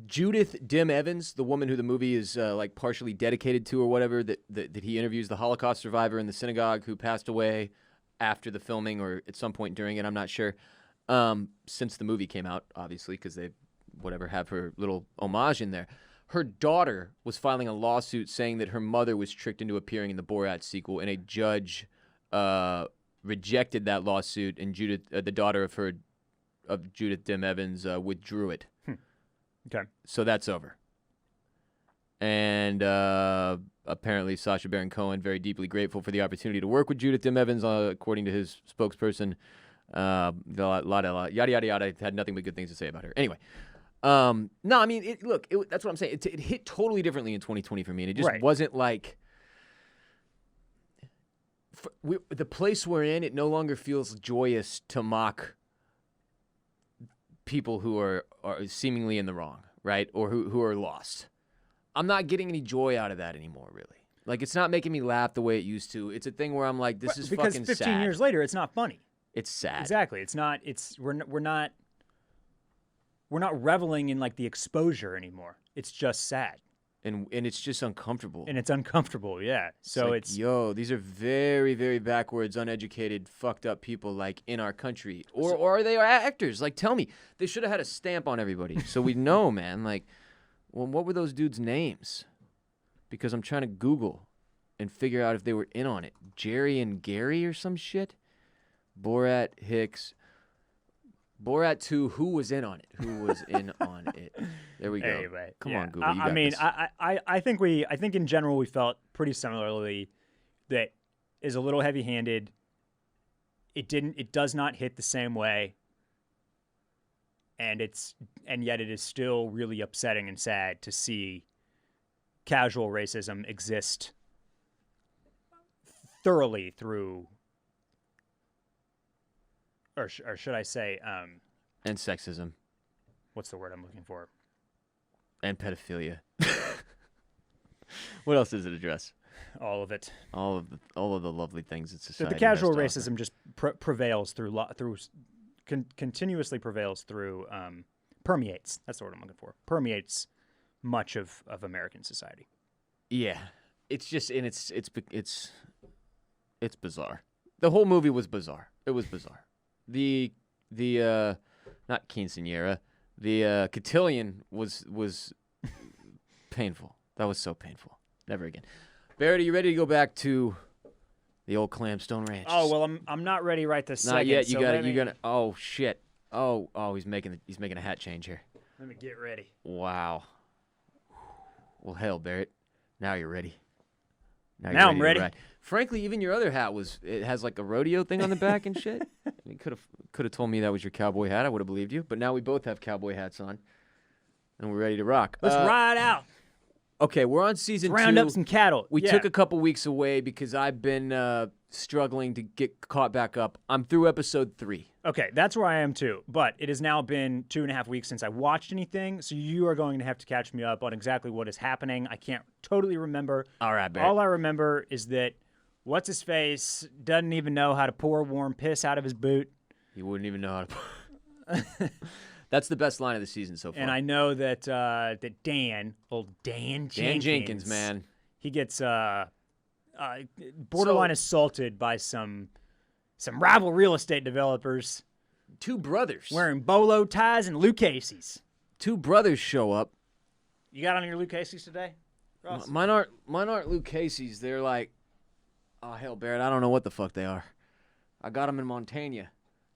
Judith Dim Evans, the woman who the movie is like partially dedicated to or whatever, that he interviews, the Holocaust survivor in the synagogue who passed away after the filming or at some point during it, I'm not sure, since the movie came out, obviously, because they have her little homage in there. Her daughter was filing a lawsuit saying that her mother was tricked into appearing in the Borat sequel, and a judge rejected that lawsuit, and Judith, the daughter of Judith Dim Evans, withdrew it. Okay. So that's over. And apparently Sacha Baron Cohen, very deeply grateful for the opportunity to work with Judith Dim Evans, according to his spokesperson. Yada, yada, yada. Had nothing but good things to say about her. Anyway. No, I mean, that's what I'm saying. It hit totally differently in 2020 for me, and it just wasn't like... the place we're in, it no longer feels joyous to mock people who are seemingly in the wrong, right? Or who are lost. I'm not getting any joy out of that anymore, really. Like, it's not making me laugh the way it used to. It's a thing where I'm like, this is fucking sad. Because 15 years later, it's not funny. It's sad. Exactly. It's not. We're not reveling in like the exposure anymore. It's just sad. And it's just uncomfortable. And it's uncomfortable, yeah. So it's yo, these are very, very backwards, uneducated, fucked up people like in our country. Or are they actors? Like, tell me. They should have had a stamp on everybody so we know, man. Like, well, what were those dudes' names? Because I'm trying to Google and figure out if they were in on it. Jerry and Gary or some shit? Borat, Hicks. Borat 2, who was in on it? Who was in on it? There we go. Anyway, Come on, Google. You got this. I think in general we felt pretty similarly that is a little heavy-handed. It does not hit the same way. And yet it is still really upsetting and sad to see casual racism exist thoroughly through, or should I say, and sexism. What's the word I'm looking for? And pedophilia. What else does it address? All of it. All of the lovely things in society. The casual racism just prevails continuously prevails through, permeates. That's the word I'm looking for. Permeates much of American society. Yeah, it's just, and it's bizarre. The whole movie was bizarre. It was bizarre. The not quinceañera, the cotillion was painful. That was so painful. Never again. Barrett, are you ready to go back to The old Clamstone Ranch. Oh well, I'm not ready right this second. Not yet. So You gotta. Oh shit. Oh, he's making a hat change here. Let me get ready. Wow. Well, hell, Barrett. Now you're ready. Now I'm ready. Frankly, even your other hat it has like a rodeo thing on the back and shit. You could have told me that was your cowboy hat. I would have believed you. But now we both have cowboy hats on, and we're ready to rock. Let's ride out. Okay, we're on season 2. Round up some cattle. We took a couple weeks away because I've been struggling to get caught back up. I'm through episode 3. Okay, that's where I am too. But it has now been 2.5 weeks since I watched anything, so you are going to have to catch me up on exactly what is happening. I can't totally remember. All right, Barrett. All I remember is that what's-his-face doesn't even know how to pour warm piss out of his boot. He wouldn't even know how to. That's the best line of the season so far. And I know that that Dan Jenkins, man. he gets borderline assaulted by some rival real estate developers. 2 brothers Wearing bolo ties and Lucchese's. 2 brothers show up. You got on your Lucchese's today, Ross? Mine aren't Lucchese's. They're like, oh hell, Barrett, I don't know what the fuck they are. I got them in Montana.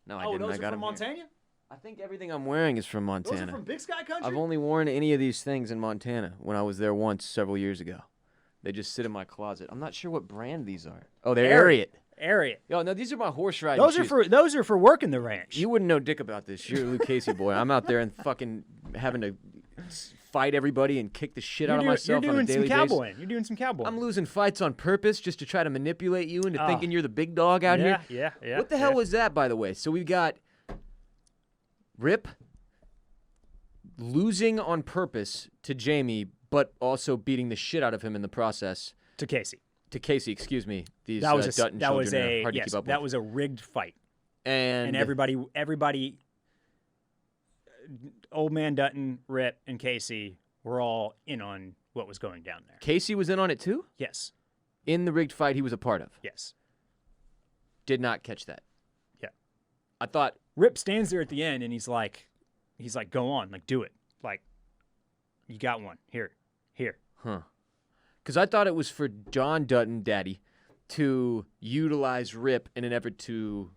No, I didn't. Those I got are from them here. Montana? I think everything I'm wearing is from Montana. Those are from Big Sky Country? I've only worn any of these things in Montana when I was there once several years ago. They just sit in my closet. I'm not sure what brand these are. Oh, they're Ariat. Ariat. No, these are my horse riding shoes. Those are for working the ranch. You wouldn't know dick about this. You're a Luke Casey boy. I'm out there and fucking having to fight everybody and kick the shit out of myself on a daily basis. You're doing some cowboying. I'm losing fights on purpose just to try to manipulate you into thinking you're the big dog out here. Yeah. What the hell was that, by the way? So we've got Rip losing on purpose to Jamie, but also beating the shit out of him in the process. To Casey, excuse me. These that was Dutton children are hard to keep up with. That was a rigged fight. And everybody, old man Dutton, Rip, and Casey were all in on what was going down there. Casey was in on it too? Yes. In the rigged fight he was a part of? Yes. Did not catch that. Yeah. I thought Rip stands there at the end and he's like, go on, like do it. Like, you got one. Here. Huh. Because I thought it was for John Dutton, Daddy, to utilize Rip in an effort to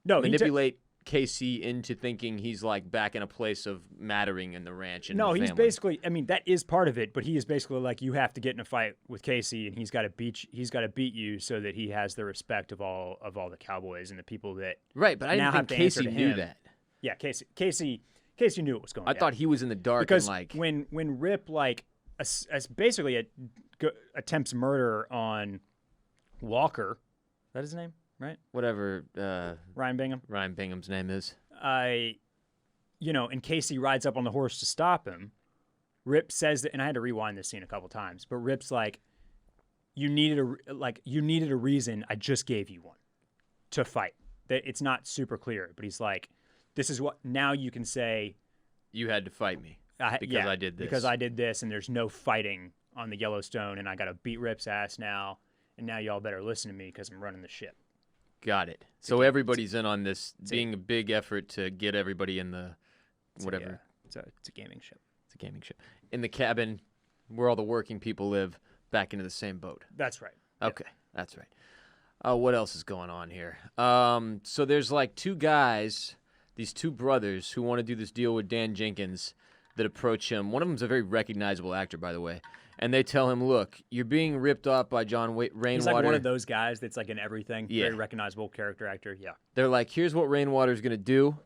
manipulate Casey into thinking he's like back in a place of mattering in the ranch and the he's family. Basically, I mean, that is part of it, but he is basically like, you have to get in a fight with Casey and he's got to beat you so that he has the respect of all the cowboys and the people that right. But I didn't think Casey knew that. Yeah, Casey knew what was going on. I thought he was in the dark because and like when Rip like basically attempts murder on Walker. Is that his name, right? Whatever. Ryan Bingham. Ryan Bingham's name is. And Casey rides up on the horse to stop him. Rip says that, and I had to rewind this scene a couple times, but Rip's like, you needed a reason. I just gave you one to fight. That it's not super clear, but he's like, this is what now you can say. You had to fight me because I did this. Because I did this, and there's no fighting on the Yellowstone, and I got to beat Rip's ass now, and now y'all better listen to me because I'm running the ship. Got it. So everybody's in on this being a big effort to get everybody in the whatever. It's a gaming ship. It's a gaming ship. In the cabin where all the working people live, back into the same boat. That's right. Okay, that's right. What else is going on here? So there's like 2 guys, these 2 brothers who want to do this deal with Dan Jenkins that approach him. One of them's a very recognizable actor, by the way. And they tell him, look, you're being ripped off by John Rainwater. He's like one of those guys that's like in everything. Yeah. Very recognizable character actor. Yeah. They're like, here's what Rainwater's going to do.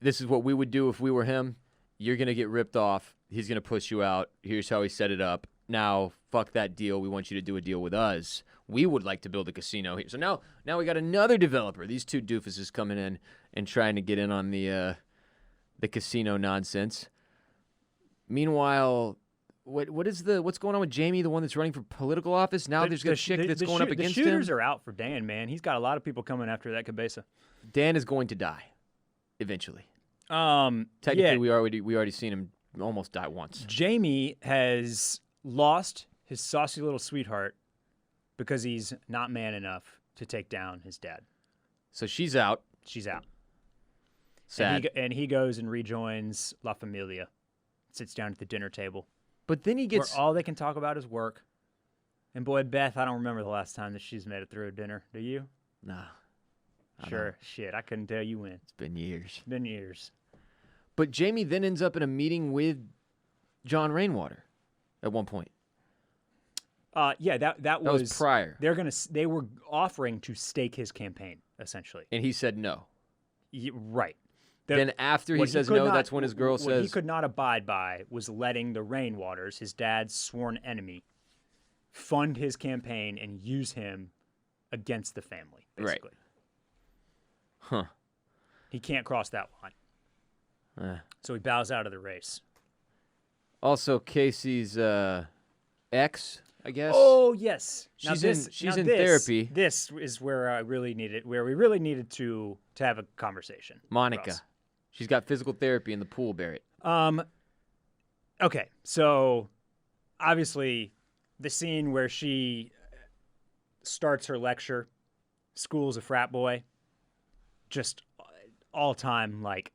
This is what we would do if we were him. You're going to get ripped off. He's going to push you out. Here's how he set it up. Now, fuck that deal. We want you to do a deal with us. We would like to build a casino here. So now we got another developer. These 2 doofuses coming in and trying to get in on the casino nonsense. Meanwhile, what's going on with Jamie, the one that's running for political office? Now there's a chick that's going up against him. The shooters are out for Dan, man. He's got a lot of people coming after that cabeza. Dan is going to die eventually. Technically, yeah. we already seen him almost die once. Jamie has lost his saucy little sweetheart because he's not man enough to take down his dad. So she's out. She's out. Sad. And he goes and rejoins La Familia. Sits down at the dinner table. But then he gets... where all they can talk about is work. And boy, Beth, I don't remember the last time that she's made it through a dinner. Do you? Nah. Sure. Shit, I couldn't tell you when. It's been years. Been years. But Jamie then ends up in a meeting with John Rainwater at one point. Yeah, that was prior. They were offering to stake his campaign essentially, And he said no. Right. Then after he says no, that's when his girl what says... he could not abide by was letting the Rainwaters, his dad's sworn enemy, fund his campaign and use him against the family, basically. Right. Huh. He can't cross that line. So he bows out of the race. Also, Casey's ex, I guess. Oh, yes. She's in therapy. This is where we really needed to have a conversation. Monica. Ross. She's got physical therapy in the pool, Barrett. Okay, so obviously the scene where she starts her lecture, school's a frat boy, just all time, like,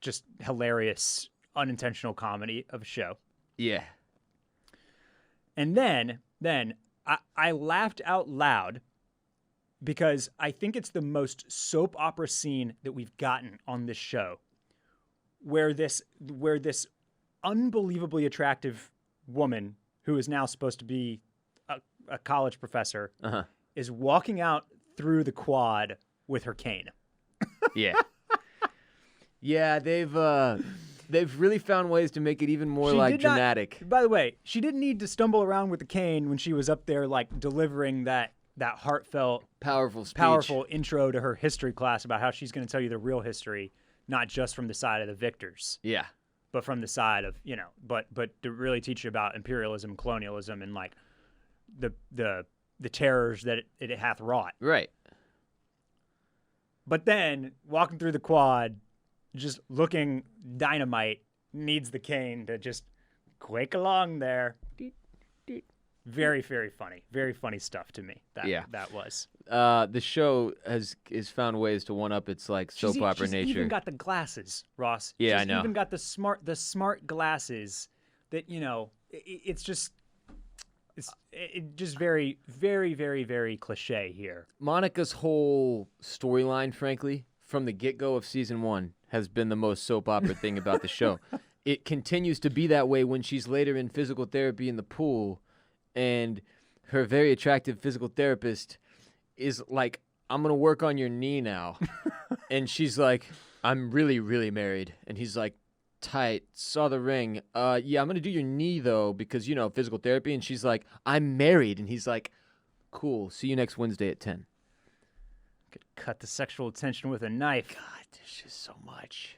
just hilarious, unintentional comedy of a show. Yeah. And then I laughed out loud because I think it's the most soap opera scene that we've gotten on this show, where this unbelievably attractive woman who is now supposed to be a college professor is walking out through the quad with her cane. Yeah. Yeah, they've really found ways to make it even more dramatic. By the way, she didn't need to stumble around with the cane when she was up there like delivering that heartfelt, powerful speech. Powerful intro to her history class about how she's going to tell you the real history, not just from the side of the victors. Yeah. But from the side of, but to really teach you about imperialism, colonialism, and like the terrors that it hath wrought. Right. But then walking through the quad, just looking dynamite, needs the cane to just quake along there. Very, very funny. Very funny stuff to me. That was. The show has found ways to one up its like soap opera nature. She's even got the glasses, Ross. Yeah, she's I know. Even got the smart glasses that it's just very, very, very, very cliche here. Monica's whole storyline, frankly, from the get-go of season 1, has been the most soap opera thing about the show. It continues to be that way when she's later in physical therapy in the pool, and her very attractive physical therapist is like, I'm going to work on your knee now. And she's like, I'm really, really married. And he's like, tight, saw the ring. Yeah, I'm going to do your knee, though, because, physical therapy. And she's like, I'm married. And he's like, cool, see you next Wednesday at 10. Could cut the sexual tension with a knife. God, there's just so much.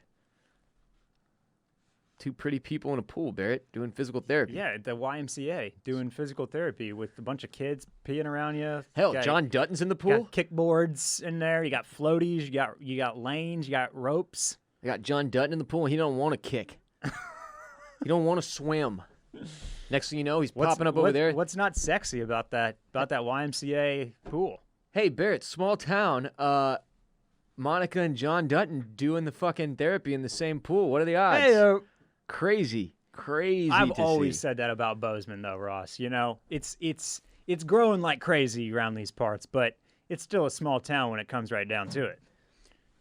Two pretty people in a pool, Barrett, doing physical therapy. Yeah, at the YMCA, doing physical therapy with a bunch of kids peeing around you. Hell, John Dutton's in the pool. Got kickboards in there. You got floaties. You got lanes. You got ropes. I got John Dutton in the pool, and he don't want to kick. He don't want to swim. Next thing you know, he's popping up over there. What's not sexy about that YMCA pool? Hey, Barrett, small town. Monica and John Dutton doing the fucking therapy in the same pool. What are the odds? Hey, crazy. I've always said that about Bozeman, though, Ross. It's growing like crazy around these parts, but it's still a small town when it comes right down to it.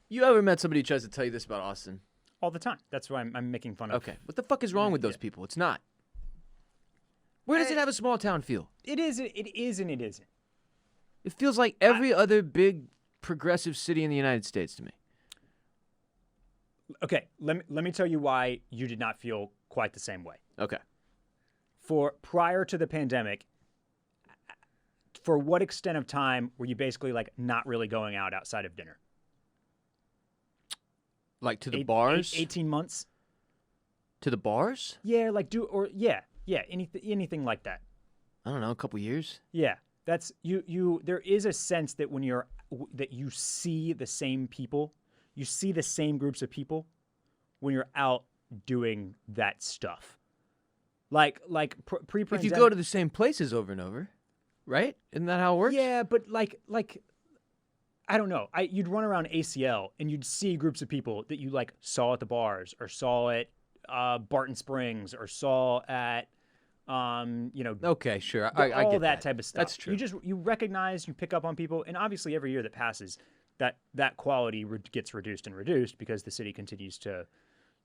You ever met somebody who tries to tell you this about Austin? All the time. That's why I'm making fun of. Okay. What the fuck is wrong with those people? It's not. Where does it have a small town feel? It is and it isn't. It feels like every other big progressive city in the United States to me. Okay, let me tell you why you did not feel quite the same way. Okay. For prior to the pandemic, for what extent of time were you basically like not really going out outside of dinner? Like to the bars? 18 months. To the bars? Yeah, anything like that. I don't know, a couple years. Yeah, that's you. There is a sense that that you see the same people, you see the same groups of people when you're out doing that stuff. Like pre-pandemic. If you go to the same places over and over, right? Isn't that how it works? Yeah, but like I don't know. You'd run around ACL and you'd see groups of people that you like saw at the bars or saw at Barton Springs or saw at Okay, sure. I all get that type of stuff. That's true. You recognize, you pick up on people, and obviously every year that passes, that quality gets reduced because the city continues to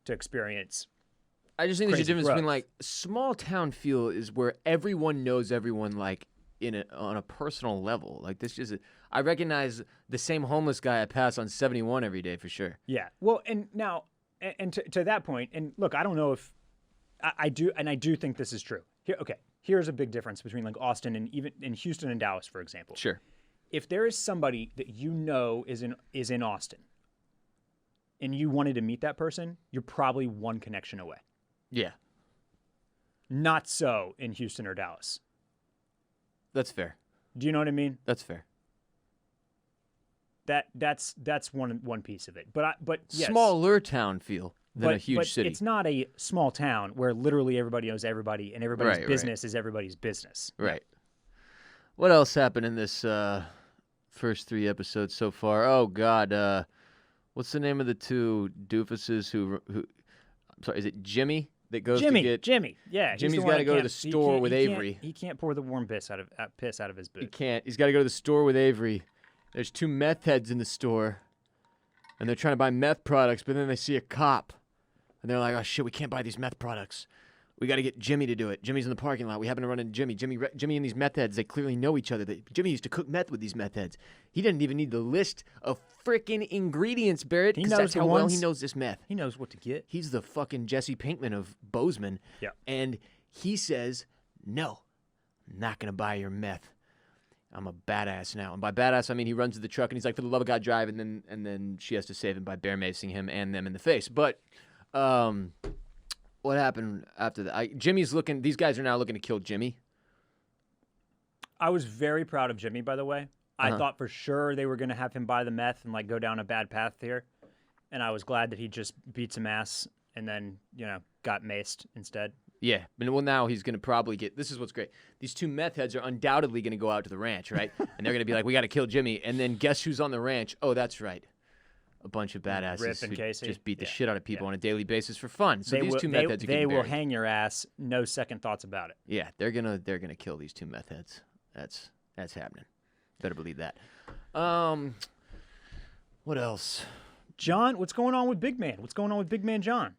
experience. I just think there's a crazy difference growth. between like small town feel is where everyone knows everyone like on a personal level. Like this just I recognize the same homeless guy I pass on 71 every day for sure. Yeah. Well, and now, and to that point, and look, I don't know if I do, and I do think this is true. Here's a big difference between like Austin and even in Houston and Dallas, for example. Sure. If there is somebody that you know is in Austin, and you wanted to meet that person, you're probably one connection away. Yeah. Not so in Houston or Dallas. That's fair. Do you know what I mean? That's fair. That's one piece of it. But yes. Smaller town feel than a huge city. It's not a small town where literally everybody knows everybody and everybody's Right, business is everybody's business. Right. What else happened in this first 3 episodes so far? Oh God, what's the name of the two doofuses who I'm sorry, is it Jimmy that goes to get Jimmy. Yeah, Jimmy's got to go to the store with Avery. He can't pour the warm piss out of his boot. He can't. He's got to go to the store with Avery. There's 2 meth heads in the store, and they're trying to buy meth products, but then they see a cop, and they're like, "Oh shit, we can't buy these meth products. We got to get Jimmy to do it. Jimmy's in the parking lot. We happen to run into Jimmy. Jimmy and these meth heads, they clearly know each other. Jimmy used to cook meth with these meth heads. He didn't even need the list of freaking ingredients, Barrett. He 'cause knows that's the how well ones. he knows this meth. He knows what to get. He's the fucking Jesse Pinkman of Bozeman. Yeah. And he says, "No, I'm not gonna buy your meth. I'm a badass now." And by badass, I mean he runs to the truck and he's like, "For the love of God, drive!" And then she has to save him by bear macing him and them in the face. But what happened after that? Jimmy's looking. These guys are now looking to kill Jimmy. I was very proud of Jimmy, by the way. Uh-huh. I thought for sure they were going to have him buy the meth and like go down a bad path here, and I was glad that he just beat some ass and then got maced instead. Yeah, well now he's going to probably get. This is what's great. These 2 meth heads are undoubtedly going to go out to the ranch, right? And they're going to be like, "We got to kill Jimmy." And then guess who's on the ranch? Oh, that's right. A bunch of badasses Rip and who Casey. just beat the Yeah, shit out of people yeah. on a daily basis for fun. So these 2 meth heads are they getting will buried. hang your ass, no second thoughts about it. Yeah, they're gonna kill these 2 meth heads. That's happening. Better believe that. What else? John, what's going on with Big Man? What's going on with Big Man John?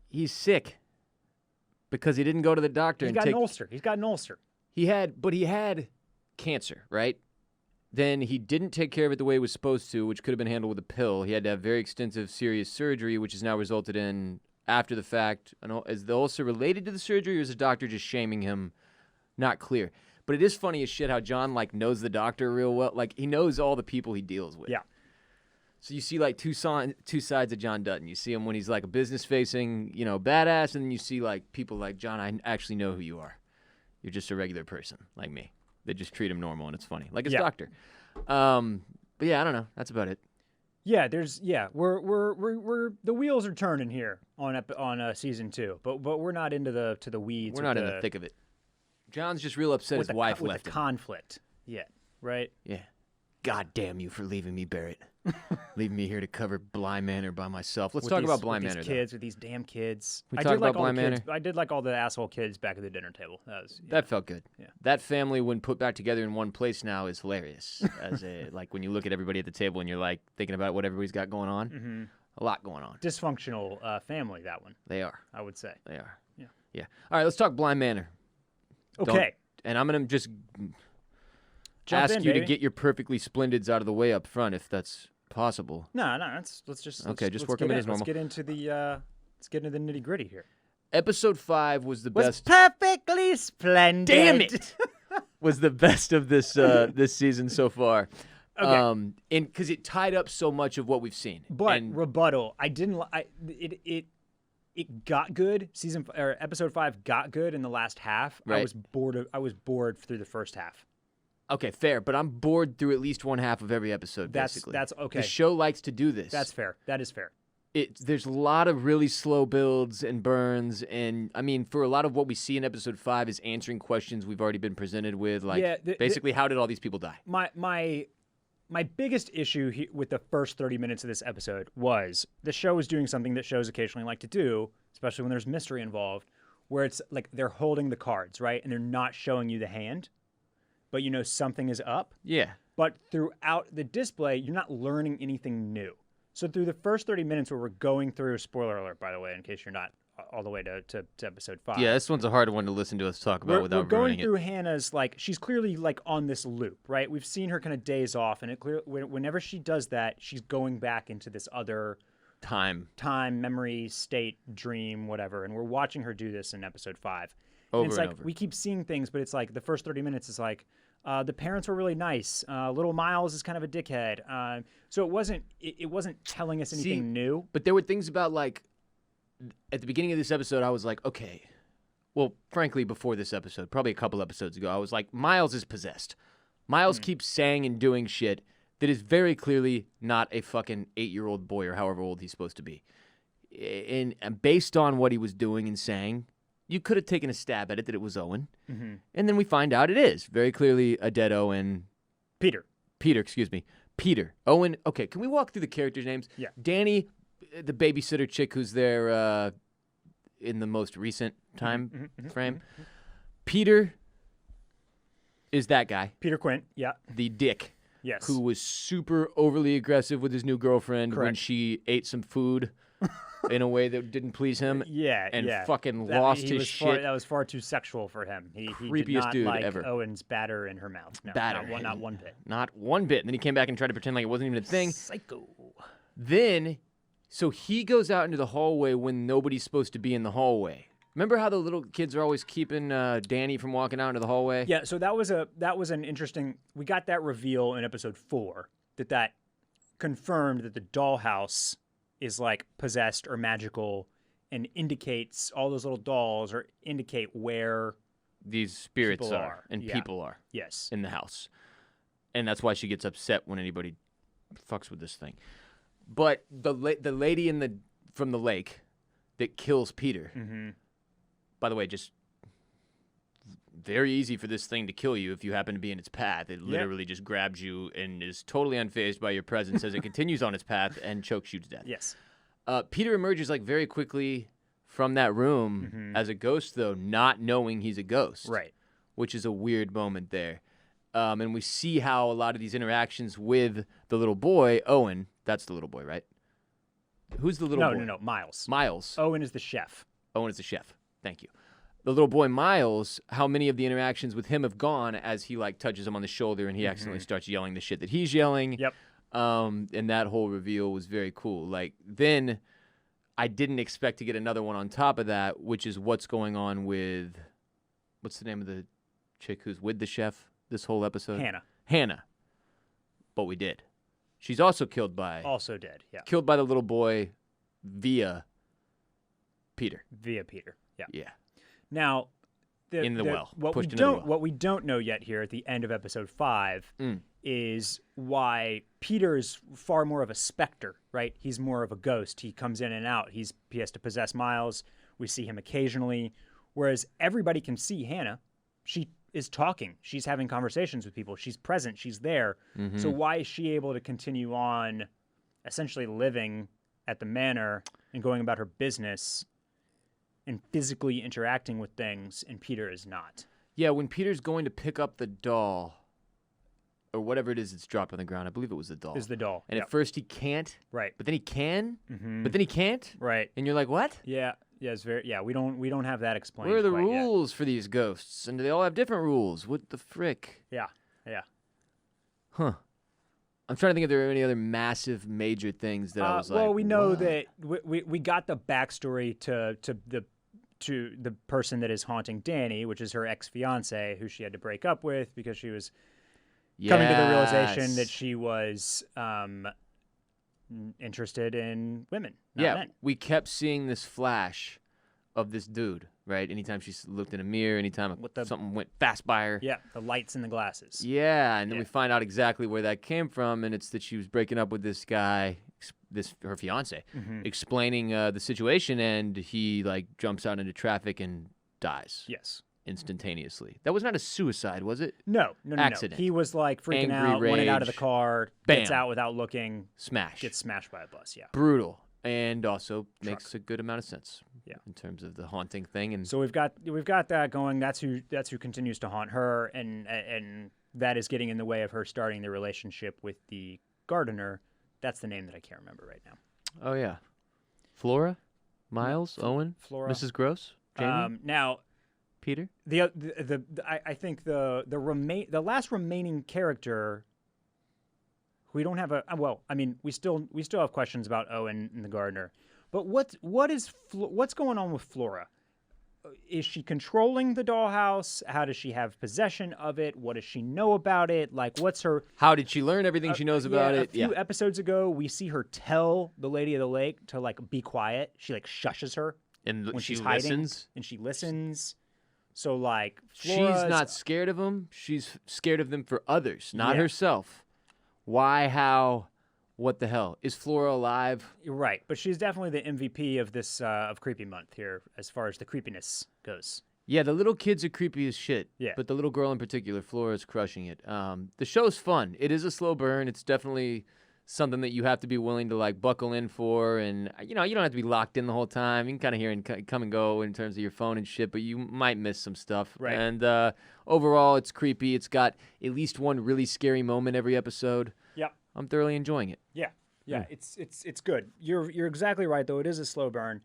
He's sick because he didn't go to the doctor He's and got take. an ulcer. He's got an ulcer. He had cancer, right? Then he didn't take care of it the way he was supposed to, which could have been handled with a pill. He had to have very extensive, serious surgery, which has now resulted in, after the fact, is the ulcer related to the surgery, or is the doctor just shaming him? Not clear. But it is funny as shit how John like knows the doctor real well. Like he knows all the people he deals with. Yeah. So you see like two sides of John Dutton. You see him when he's like a business-facing, badass, and then you see like people like, "John, I actually know who you are. You're just a regular person like me." They just treat him normal, and it's funny, like his doctor. But yeah, I don't know. That's about it. Yeah, we're the wheels are turning here on season 2, but we're not into the weeds. We're not in the thick of it. John's just real upset his wife left the him. conflict yet, right? Yeah. God damn you for leaving me, Barrett. Leaving me here to cover Bly Manor by myself. Let's talk about Bly Manor, these kids, with these damn kids. We I talk did like about all Bly the Manor? kids. I did like all the asshole kids back at the dinner table. That felt good. Yeah. That family, when put back together in one place now, is hilarious. Like when you look at everybody at the table and you're like thinking about what everybody's got going on. Mm-hmm. A lot going on. Dysfunctional family, that one. They are. I would say. They are. Yeah. Yeah. All right, let's talk Bly Manor. Okay. And I'm going to just Jump ask in, you baby. to get your perfectly splendids out of the way up front, if that's possible. No. Let's just Okay, just work get them in in. as normal. Let's get into the nitty gritty here. Episode 5 was the best. Perfectly splendid. Damn it! Was the best of this this season so far. Okay. And because it tied up so much of what we've seen. But And rebuttal, it got good. Episode 5 got good in the last half. Right. I was bored through the first half. okay, fair, but I'm bored through at least one half of every episode. Basically, That's okay. The show likes to do this. That's fair. That is fair. There's a lot of really slow builds and burns, and I mean, for a lot of what we see in episode 5 is answering questions we've already been presented with, like basically how did all these people die? My biggest issue with the first 30 minutes of this episode was the show is doing something that shows occasionally like to do, especially when there's mystery involved, where it's like they're holding the cards, right? And they're not showing you the hand, but you know something is up. Yeah. But throughout the display, you're not learning anything new. So through the first 30 minutes where we're going through, spoiler alert, by the way, in case you're not all the way to episode 5. Yeah, this one's a hard one to listen to us talk about without we're going ruining through it. Hannah's, like, she's clearly like on this loop, right? We've seen her kind of days off, and whenever she does that, she's going back into this other Time, memory, state, dream, whatever. And we're watching her do this in episode 5. over And it's and like over. we keep seeing things, but it's like the first 30 minutes is like, the parents were really nice. Little Miles is kind of a dickhead. So it wasn't telling us anything new. But there were things about, like, at the beginning of this episode, I was like, okay. Well, frankly, before this episode, probably a couple episodes ago, I was like, Miles is possessed. Miles keeps saying and doing shit that is very clearly not a fucking 8-year-old boy or however old he's supposed to be. And based on what he was doing and saying, you could have taken a stab at it that it was Owen. Mm-hmm. And then we find out it is very clearly a dead Owen. Peter. Excuse me. Peter. Owen. Okay, can we walk through the characters' names? Yeah. Danny, the babysitter chick who's there in the most recent time frame. Peter is that guy. Peter Quint. Yeah. The dick. Yes. Who was super overly aggressive with his new girlfriend when Correct. she ate some food in a way that didn't please him. Yeah. And yeah. fucking That- lost he his was shit. That was far too sexual for him. He did Creepiest not dude like ever. Owen's batter in her mouth. No, Batter. Not one bit. Not one bit. And then he came back and tried to pretend like it wasn't even a thing. Psycho. Then, so he goes out into the hallway when nobody's supposed to be in the hallway. Remember how the little kids are always keeping Danny from walking out into the hallway? Yeah, so that was an interesting. We got that reveal in episode 4 that confirmed that the dollhouse is like possessed or magical, and indicates all those little dolls or indicate where. These spirits People are are, and yeah. people are Yes. in the house. And that's why she gets upset when anybody fucks with this thing. But the lady from the lake that kills Peter. Mm-hmm. By the way, just very easy for this thing to kill you if you happen to be in its path. It literally just grabs you and is totally unfazed by your presence as it continues on its path and chokes you to death. Yes. Peter emerges like very quickly from that room as a ghost, though, not knowing he's a ghost. Right. Which is a weird moment there. And we see how a lot of these interactions with the little boy, Owen, that's the little boy, right? Who's the little boy? No. Miles. Miles. Owen is the chef. Owen is the chef. Thank you. The little boy Miles, how many of the interactions with him have gone as he like touches him on the shoulder and he accidentally starts yelling the shit that he's yelling. Yep. And that whole reveal was very cool. Like then I didn't expect to get another one on top of that, which is what's going on with what's the name of the chick who's with the chef this whole episode? Hannah. But we did. She's also killed by Also dead. Yeah. killed by the little boy via Peter. Via Peter. Yeah. Yeah. Now, In the well. What Pushed we into the don't well. what we don't know yet here at the end of episode 5 is why Peter is far more of a specter, right? He's more of a ghost. He comes in and out. He has to possess Miles. We see him occasionally, whereas everybody can see Hannah. She is talking. She's having conversations with people. She's present. She's there. So why is she able to continue on essentially living at the manor and going about her business and physically interacting with things, and Peter is not? Yeah, when Peter's going to pick up the doll, or whatever it is that's dropped on the ground, I believe it was the doll. Is the doll. And Yep. at first he can't, Right. but then he can, Mm-hmm. but then he can't, Right. and you're like, what? Yeah. Yeah. It's very. Yeah. We don't have that explained. Where are the quite yet. rules for these ghosts? And do they all have different rules? What the frick? Yeah. Yeah. Huh. I'm trying to think if there are any other massive major things that I was like, well, we know what? that we got the backstory to the person that is haunting Danny, which is her ex-fiance, who she had to break up with because she was coming to the realization that Yes. she was interested in women, not Yeah, men. we kept seeing this flash of this dude, right? Anytime she looked in a mirror, anytime With the- something went fast by her. Yeah, the lights in the glasses. Yeah, and then Yeah. we find out exactly where that came from, and it's that she was breaking up with this guy, her fiance, Mm-hmm. explaining the situation, and he like jumps out into traffic and dies Yes. instantaneously. That was not a suicide, was it? No. Accident. He was like freaking Angry out, wanted out of the rage. car, gets Bam. out without looking, Smash. gets smashed by a bus. Yeah. Brutal. and also makes a good amount of sense. Yeah. In terms of the haunting thing, and So we've got that going. That's who continues to haunt her, and that is getting in the way of her starting the relationship with the gardener. That's the name that I can't remember right now. oh yeah, Flora, Miles, Owen, Flora. Mrs. Gross, Jamie, Now Peter. I think the last remaining character. We don't have we still have questions about Owen and the gardener, but what's going on with Flora? Is she controlling the dollhouse? How does she have possession of it? What does she know about it? Like, what's her? How did she learn everything she knows about it? A few episodes ago, we see her tell the Lady of the Lake to like be quiet. She like shushes her, and when she she's hiding, listens. and she listens. So like, She's Flora's, not scared of them. She's scared of them for others, not Yeah. herself. Why? How? What the hell? Is Flora alive? You're right, but she's definitely the MVP of this of Creepy Month here, as far as the creepiness goes. Yeah, the little kids are creepy as shit. Yeah. But the little girl in particular, Flora's crushing it. The show's fun. It is a slow burn. It's definitely something that you have to be willing to like buckle in for, and you don't have to be locked in the whole time. You can kind of hear and come and go in terms of your phone and shit, but you might miss some stuff. Right. And overall, it's creepy. It's got at least one really scary moment every episode. Yep. I'm thoroughly enjoying it. Yeah, it's good. You're exactly right, though. It is a slow burn,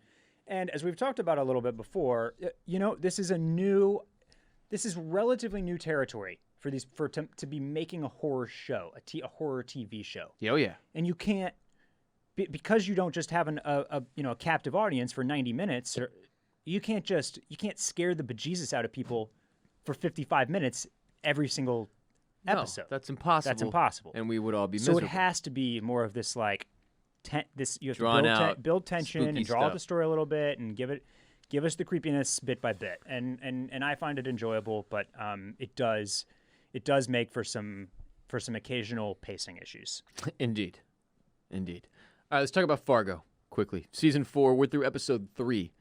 and as we've talked about a little bit before, this is relatively new territory for to be making a horror show, a horror TV show. Oh yeah. And you can't because you don't just have a captive audience for 90 minutes. You can't scare the bejesus out of people for 55 minutes every single episode. No, that's impossible. That's impossible. And we would all be So miserable. it has to be more of this like you have Drawn to out, build tension spooky and draw out stuff. the story a little bit and give us the creepiness bit by bit. And I find it enjoyable, but it does make for some occasional pacing issues. Indeed. All right, let's talk about Fargo quickly. Season 4, we're through episode 3.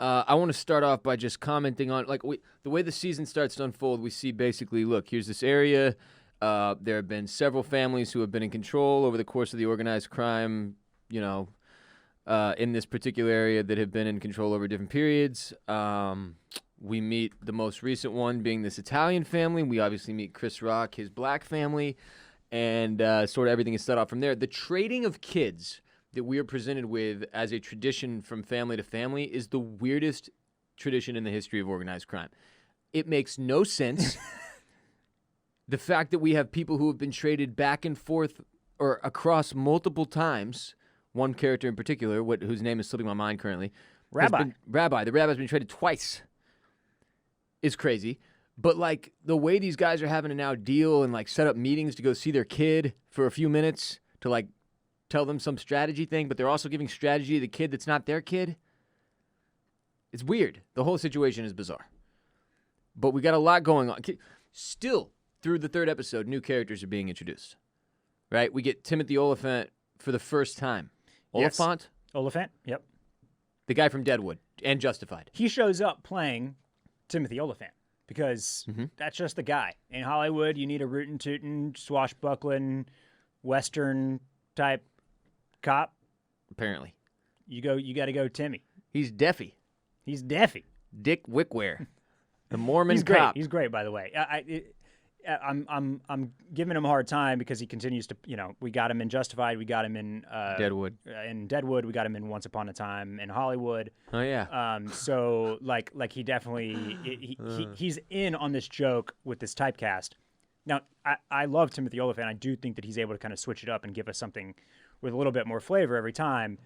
I want to start off by just commenting on the way the season starts to unfold. We see basically, look, here's this area. There have been several families who have been in control over the course of the organized crime, in this particular area that have been in control over different periods. We meet the most recent one being this Italian family. We obviously meet Chris Rock, his black family, and sort of everything is set off from there. The trading of kids that we are presented with as a tradition from family to family is the weirdest tradition in the history of organized crime. It makes no sense. The fact that we have people who have been traded back and forth or across multiple times, one character in particular, whose name is slipping my mind currently. Rabbi. The rabbi's been traded twice. Is crazy. But like the way these guys are having to now deal and like set up meetings to go see their kid for a few minutes to like tell them some strategy thing, but they're also giving strategy to the kid that's not their kid. It's weird. The whole situation is bizarre. But we got a lot going on. Still, through the 3rd episode, new characters are being introduced. Right? We get Timothy Oliphant for the first time. Yes. Oliphant? Yep. The guy from Deadwood and Justified. He shows up playing Timothy Oliphant because that's just the guy. In Hollywood, you need a rootin' tootin', swashbuckling, Western type cop. Apparently. You got to go Timmy. He's Deffy. He's Deffy. Dick Wickware. The Mormon He's cop. Great. He's great, by the way. I'm giving him a hard time because he continues to, we got him in Justified, we got him in Deadwood. We got him in Once Upon a Time in Hollywood. Oh yeah. So like he definitely he's in on this joke with this typecast. Now I love Timothy Oliphant. I do think that he's able to kind of switch it up and give us something with a little bit more flavor every time.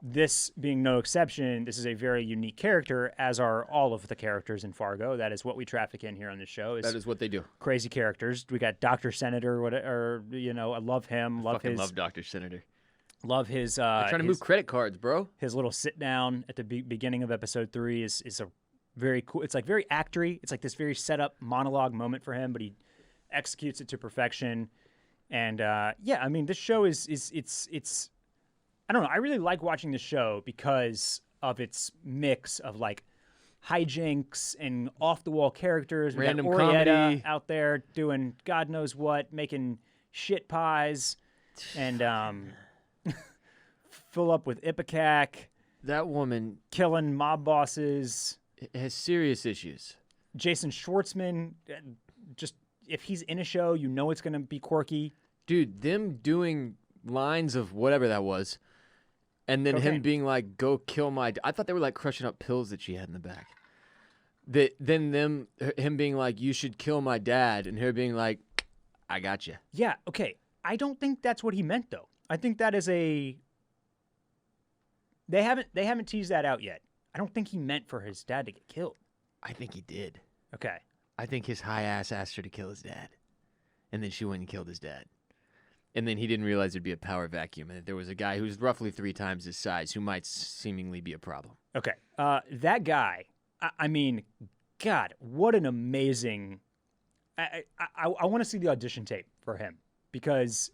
This being no exception, this is a very unique character, as are all of the characters in Fargo. That is what we traffic in here on this show. That is what they do. Crazy characters. We got Dr. Senator, I love him. Love Dr. Senator. Love his. They're trying to move credit cards, bro. His little sit down at the beginning of episode 3 is a very cool. It's like very actory. It's like this very set up monologue moment for him, but he executes it to perfection. And this show it's. I don't know. I really like watching the show because of its mix of like hijinks and off the wall characters. We Random got Orietta comedy out there doing God knows what, making shit pies, and fill up with ipecac, That woman killing mob bosses. has serious issues. Jason Schwartzman, just if he's in a show, you know it's going to be quirky. Dude, them doing lines of whatever that was, and then him Cocaine. being like, "Go kill my." I thought they were like crushing up pills that she had in the back. Him being like, "You should kill my dad," and her being like, "I got you." Yeah, okay. I don't think that's what he meant, though. I think that is a. They haven't teased that out yet. I don't think he meant for his dad to get killed. I think he did. Okay. I think his high ass asked her to kill his dad, and then she went and killed his dad. And then he didn't realize there'd be a power vacuum, and that there was a guy who's roughly 3 times his size who might seemingly be a problem. Okay. That guy. I mean, God, what an amazing. I want to see the audition tape for him because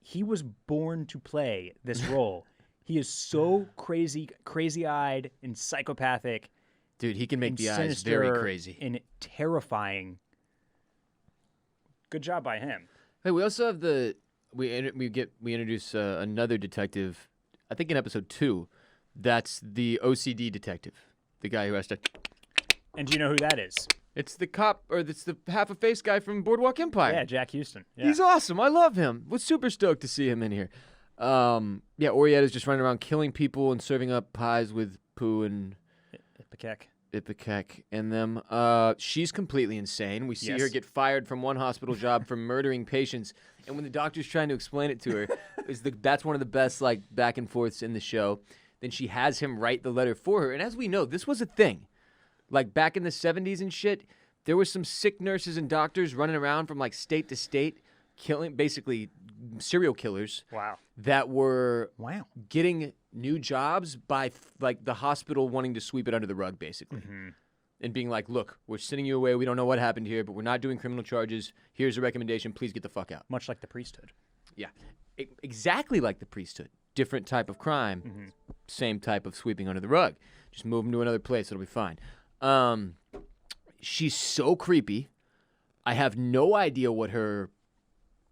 he was born to play this role. He is so crazy-eyed and psychopathic. Dude, he can make and the eyes sinister very crazy. and terrifying. Good job by him. Hey, we also have we introduce another detective. I think in episode 2, that's the OCD detective, the guy who has to. And do you know who that is? It's the cop, or it's the half-a-face guy from Boardwalk Empire. Yeah, Jack Houston. Yeah. He's awesome. I love him. Was super stoked to see him in here. Yeah, Orietta's just running around killing people and serving up pies with poo and ipecac in them. She's completely insane. We see Yes. her get fired from one hospital job for murdering patients, and when the doctor's trying to explain it to her, that's one of the best like back and forths in the show. Then she has him write the letter for her, and as we know, this was a thing. Like back in the 70s and shit, there were some sick nurses and doctors running around from like state to state, killing basically serial killers. Wow. That were Wow. getting new jobs by like the hospital wanting to sweep it under the rug, basically, and being like, "Look, we're sending you away. We don't know what happened here, but we're not doing criminal charges. Here's a recommendation. Please get the fuck out." Much like the priesthood. Yeah, exactly like the priesthood. Different type of crime, same type of sweeping under the rug. Just move them to another place. It'll be fine. She's so creepy. I have no idea what her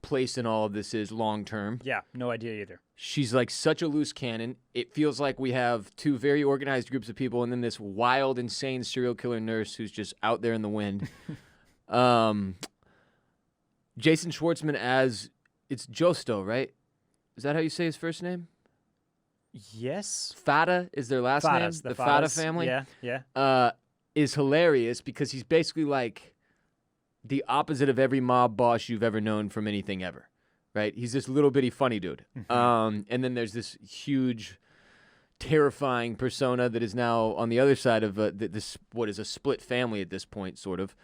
place in all of this is long term. Yeah, no idea either. She's like such a loose cannon. It feels like we have 2 very organized groups of people and then this wild, insane serial killer nurse who's just out there in the wind. Jason Schwartzman as, it's Josto, right? Is that how you say his first name? Yes. Fata is their last name? Fadas, The Fata Fadas. family? Yeah. Is hilarious because he's basically like the opposite of every mob boss you've ever known from anything ever, right? He's this little bitty funny dude. And then there's this huge, terrifying persona that is now on the other side of this, what is a split family at this point, sort of.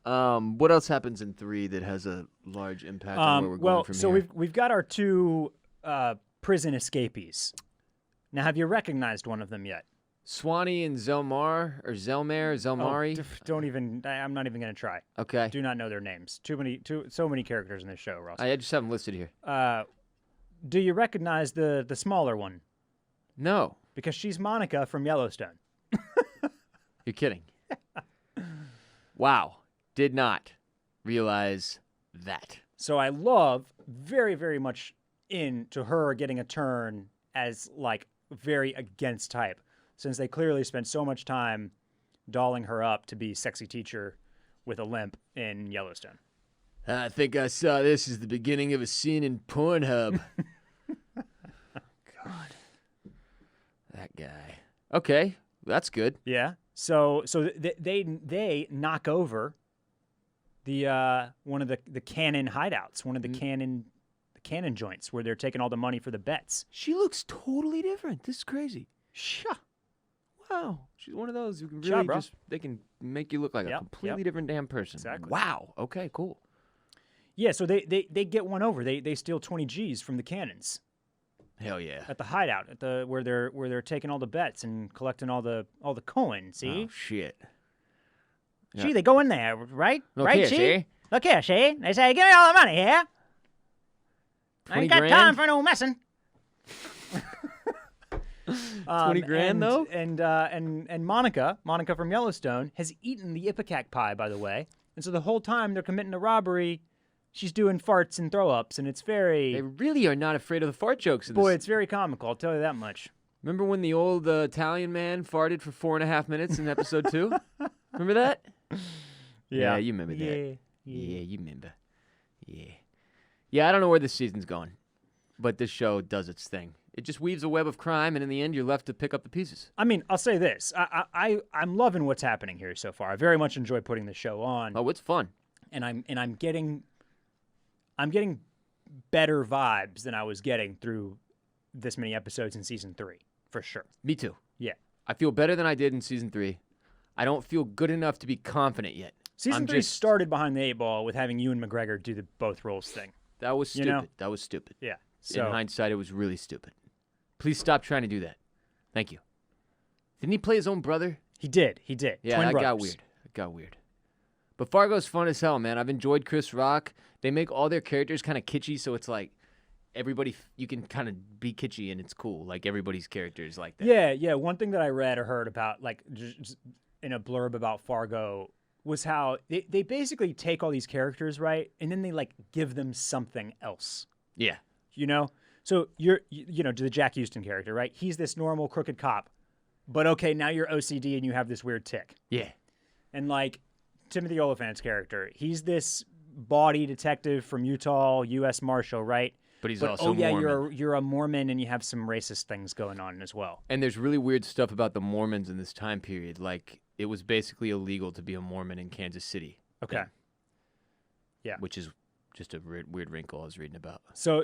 What else happens in 3 that has a large impact on where we're going from so here? we've got our 2 prison escapees. Now, have you recognized one of them yet? Swanee and Zelmar, or Zelmari? Don't even. I'm not even going to try. Okay. Do not know their names. So many characters in this show, Ross. I just have them listed here. Do you recognize the smaller one? No. Because she's Monica from Yellowstone. You're kidding. Wow. Did not realize that. So I love very, very much into her getting a turn as like very against type, since they clearly spent so much time dolling her up to be sexy teacher with a limp in Yellowstone. I think I saw this as the beginning of a scene in Pornhub. God. That guy. Okay, that's good. Yeah. So they knock over the one of the cannon hideouts, one of the cannon joints where they're taking all the money for the bets. She looks totally different. This is crazy. Sure. Wow. She's one of those who can Sure, really bro. they can make you look like a Yep, completely yep. different damn person. Exactly. Wow. Okay, cool. Yeah, so they get one over. They steal 20 G's from the cannons Hell yeah. at the hideout, at the where they're taking all the bets and collecting all the coin. See, Oh, shit. Gee, they go in there, right? Look right, here, see? see? Look here, see? They say, "Give me all the money here. I 20 ain't got grand? time for no messing." 20 grand, though? And Monica from Yellowstone has eaten the ipecac pie, by the way. And so the whole time they're committing a robbery, she's doing farts and throw ups, and it's very They really are not afraid of the fart jokes. In boy, this. it's very comical. I'll tell you that much. Remember when the old Italian man farted for 4.5 minutes in episode 2? Remember that? Yeah, you remember that. Yeah, you remember. Yeah, I don't know where this season's going, but this show does its thing. It just weaves a web of crime, and in the end, you're left to pick up the pieces. I mean, I'll say this: I'm loving what's happening here so far. I very much enjoy putting the show on. Oh, it's fun. And I'm getting better vibes than I was getting through this many episodes in season 3, for sure. Me too. Yeah. I feel better than I did in season 3. I don't feel good enough to be confident yet. Season 3 started behind the 8 ball with having Ewan McGregor do the both roles thing. That was stupid. You know? That was stupid. Yeah. So in hindsight, it was really stupid. Please stop trying to do that. Thank you. Didn't he play his own brother? He did. Yeah, Twin that brothers. got weird. But Fargo's fun as hell, man. I've enjoyed Chris Rock. They make all their characters kind of kitschy, so it's like everybody, you can kind of be kitschy and it's cool. Like everybody's character is like that. Yeah. One thing that I read or heard about, like just in a blurb about Fargo, was how they basically take all these characters, right, and then they like give them something else. Yeah. You know? So you know, the Jack Houston character, right? He's this normal crooked cop. But okay, now you're OCD and you have this weird tick. Yeah. And like Timothy Oliphant's character, he's this bawdy detective from Utah, U.S. Marshal, right? But he's also Mormon. You're a Mormon and you have some racist things going on as well. And there's really weird stuff about the Mormons in this time period. Like it was basically illegal to be a Mormon in Kansas City. Okay. Yeah. Which is just a weird wrinkle I was reading about. So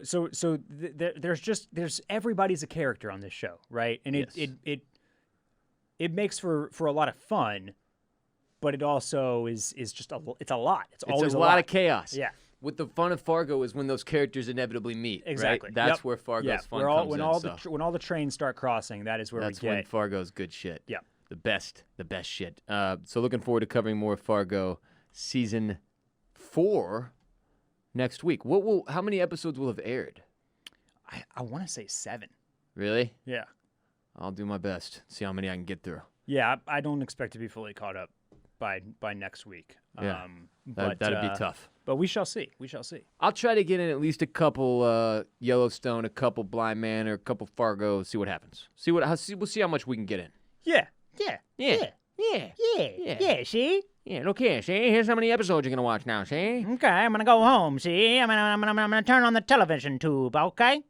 there's everybody's a character on this show, right? And it makes for a lot of fun, but it also is just it's a lot. It's always a lot of chaos. Yeah. What the fun of Fargo is when those characters inevitably meet. Exactly. Right? That's where Fargo's fun comes in. When all the trains start crossing, that is where that's we get. when Fargo's good shit. Yeah. The best shit. So looking forward to covering more Fargo season 4 next week. How many episodes will have aired? I want to say 7. Really? Yeah. I'll do my best. See how many I can get through. Yeah, I don't expect to be fully caught up by next week. Yeah. That'd be tough. But we shall see. I'll try to get in at least a couple Yellowstone, a couple Bly Manor, a couple Fargo. See what happens. We'll see how much we can get in. Yeah. See. Yeah. Okay. See, here's how many episodes you're gonna watch now. See. Okay, I'm gonna go home. See, I'm gonna turn on the television tube. Okay.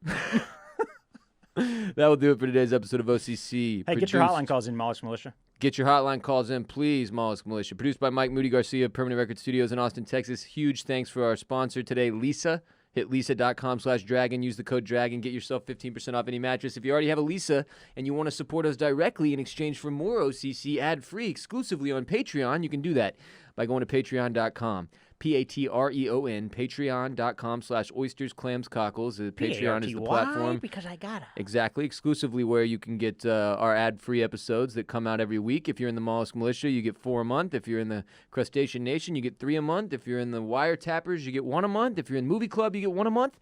That will do it for today's episode of OCC. Hey, get your hotline calls in, Mollusk Militia. Get your hotline calls in, please, Mollusk Militia. Produced by Mike Moody Garcia, Permanent Record Studios in Austin, Texas. Huge thanks for our sponsor today, Leesa. Hit Leesa.com/dragon. Use the code DRAGON. Get yourself 15% off any mattress. If you already have a Leesa and you want to support us directly in exchange for more OCC ad-free exclusively on Patreon, you can do that by going to patreon.com. Patreon, patreon.com/oysters, clams, cockles. Patreon is the platform. Because I gotta. Exactly. Exclusively where you can get our ad-free episodes that come out every week. If you're in the Mollusk Militia, you get 4 a month. If you're in the Crustacean Nation, you get 3 a month. If you're in the Wiretappers, you get 1 a month. If you're in Movie Club, you get 1 a month.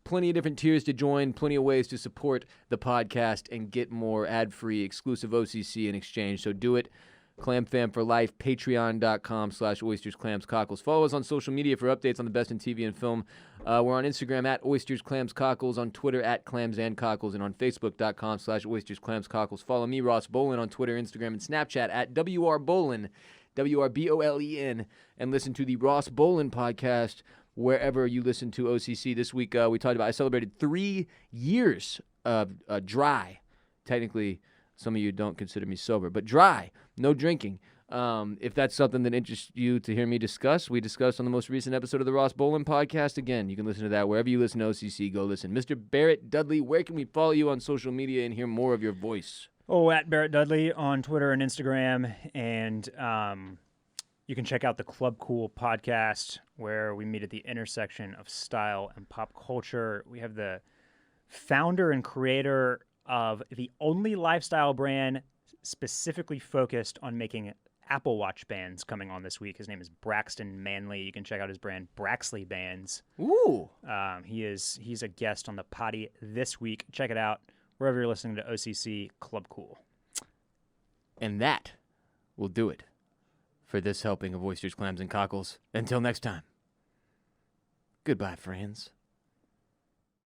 Plenty of different tiers to join, plenty of ways to support the podcast and get more ad-free exclusive OCC in exchange. So do it. Clam Fam for life, patreon.com/oysters, clams, cockles. Follow us on social media for updates on the best in TV and film. We're on Instagram at oysters, clams, cockles, on Twitter at clams and cockles, and on facebook.com/oysters, clams, cockles. Follow me, Ross Bolin, on Twitter, Instagram, and Snapchat at WRBolin, WRBOLEN, and listen to the Ross Bolin podcast wherever you listen to OCC. This week we talked about, I celebrated 3 years of dry, technically. Some of you don't consider me sober, but dry, no drinking. If that's something that interests you to hear me discuss, we discussed on the most recent episode of the Ross Bolin podcast. Again, you can listen to that wherever you listen to OCC. Go listen. Mr. Barrett Dudley, where can we follow you on social media and hear more of your voice? At Barrett Dudley on Twitter and Instagram. And you can check out the Club Cool podcast, where we meet at the intersection of style and pop culture. We have the founder and creator of the only lifestyle brand specifically focused on making Apple Watch bands coming on this week. His name is Braxton Manley. You can check out his brand Braxley Bands. Ooh. He's a guest on the potty this week. Check it out wherever you're listening to OCC Club Cool. And that will do it for this helping of Oysters, Clams, and Cockles. Until next time. Goodbye, friends.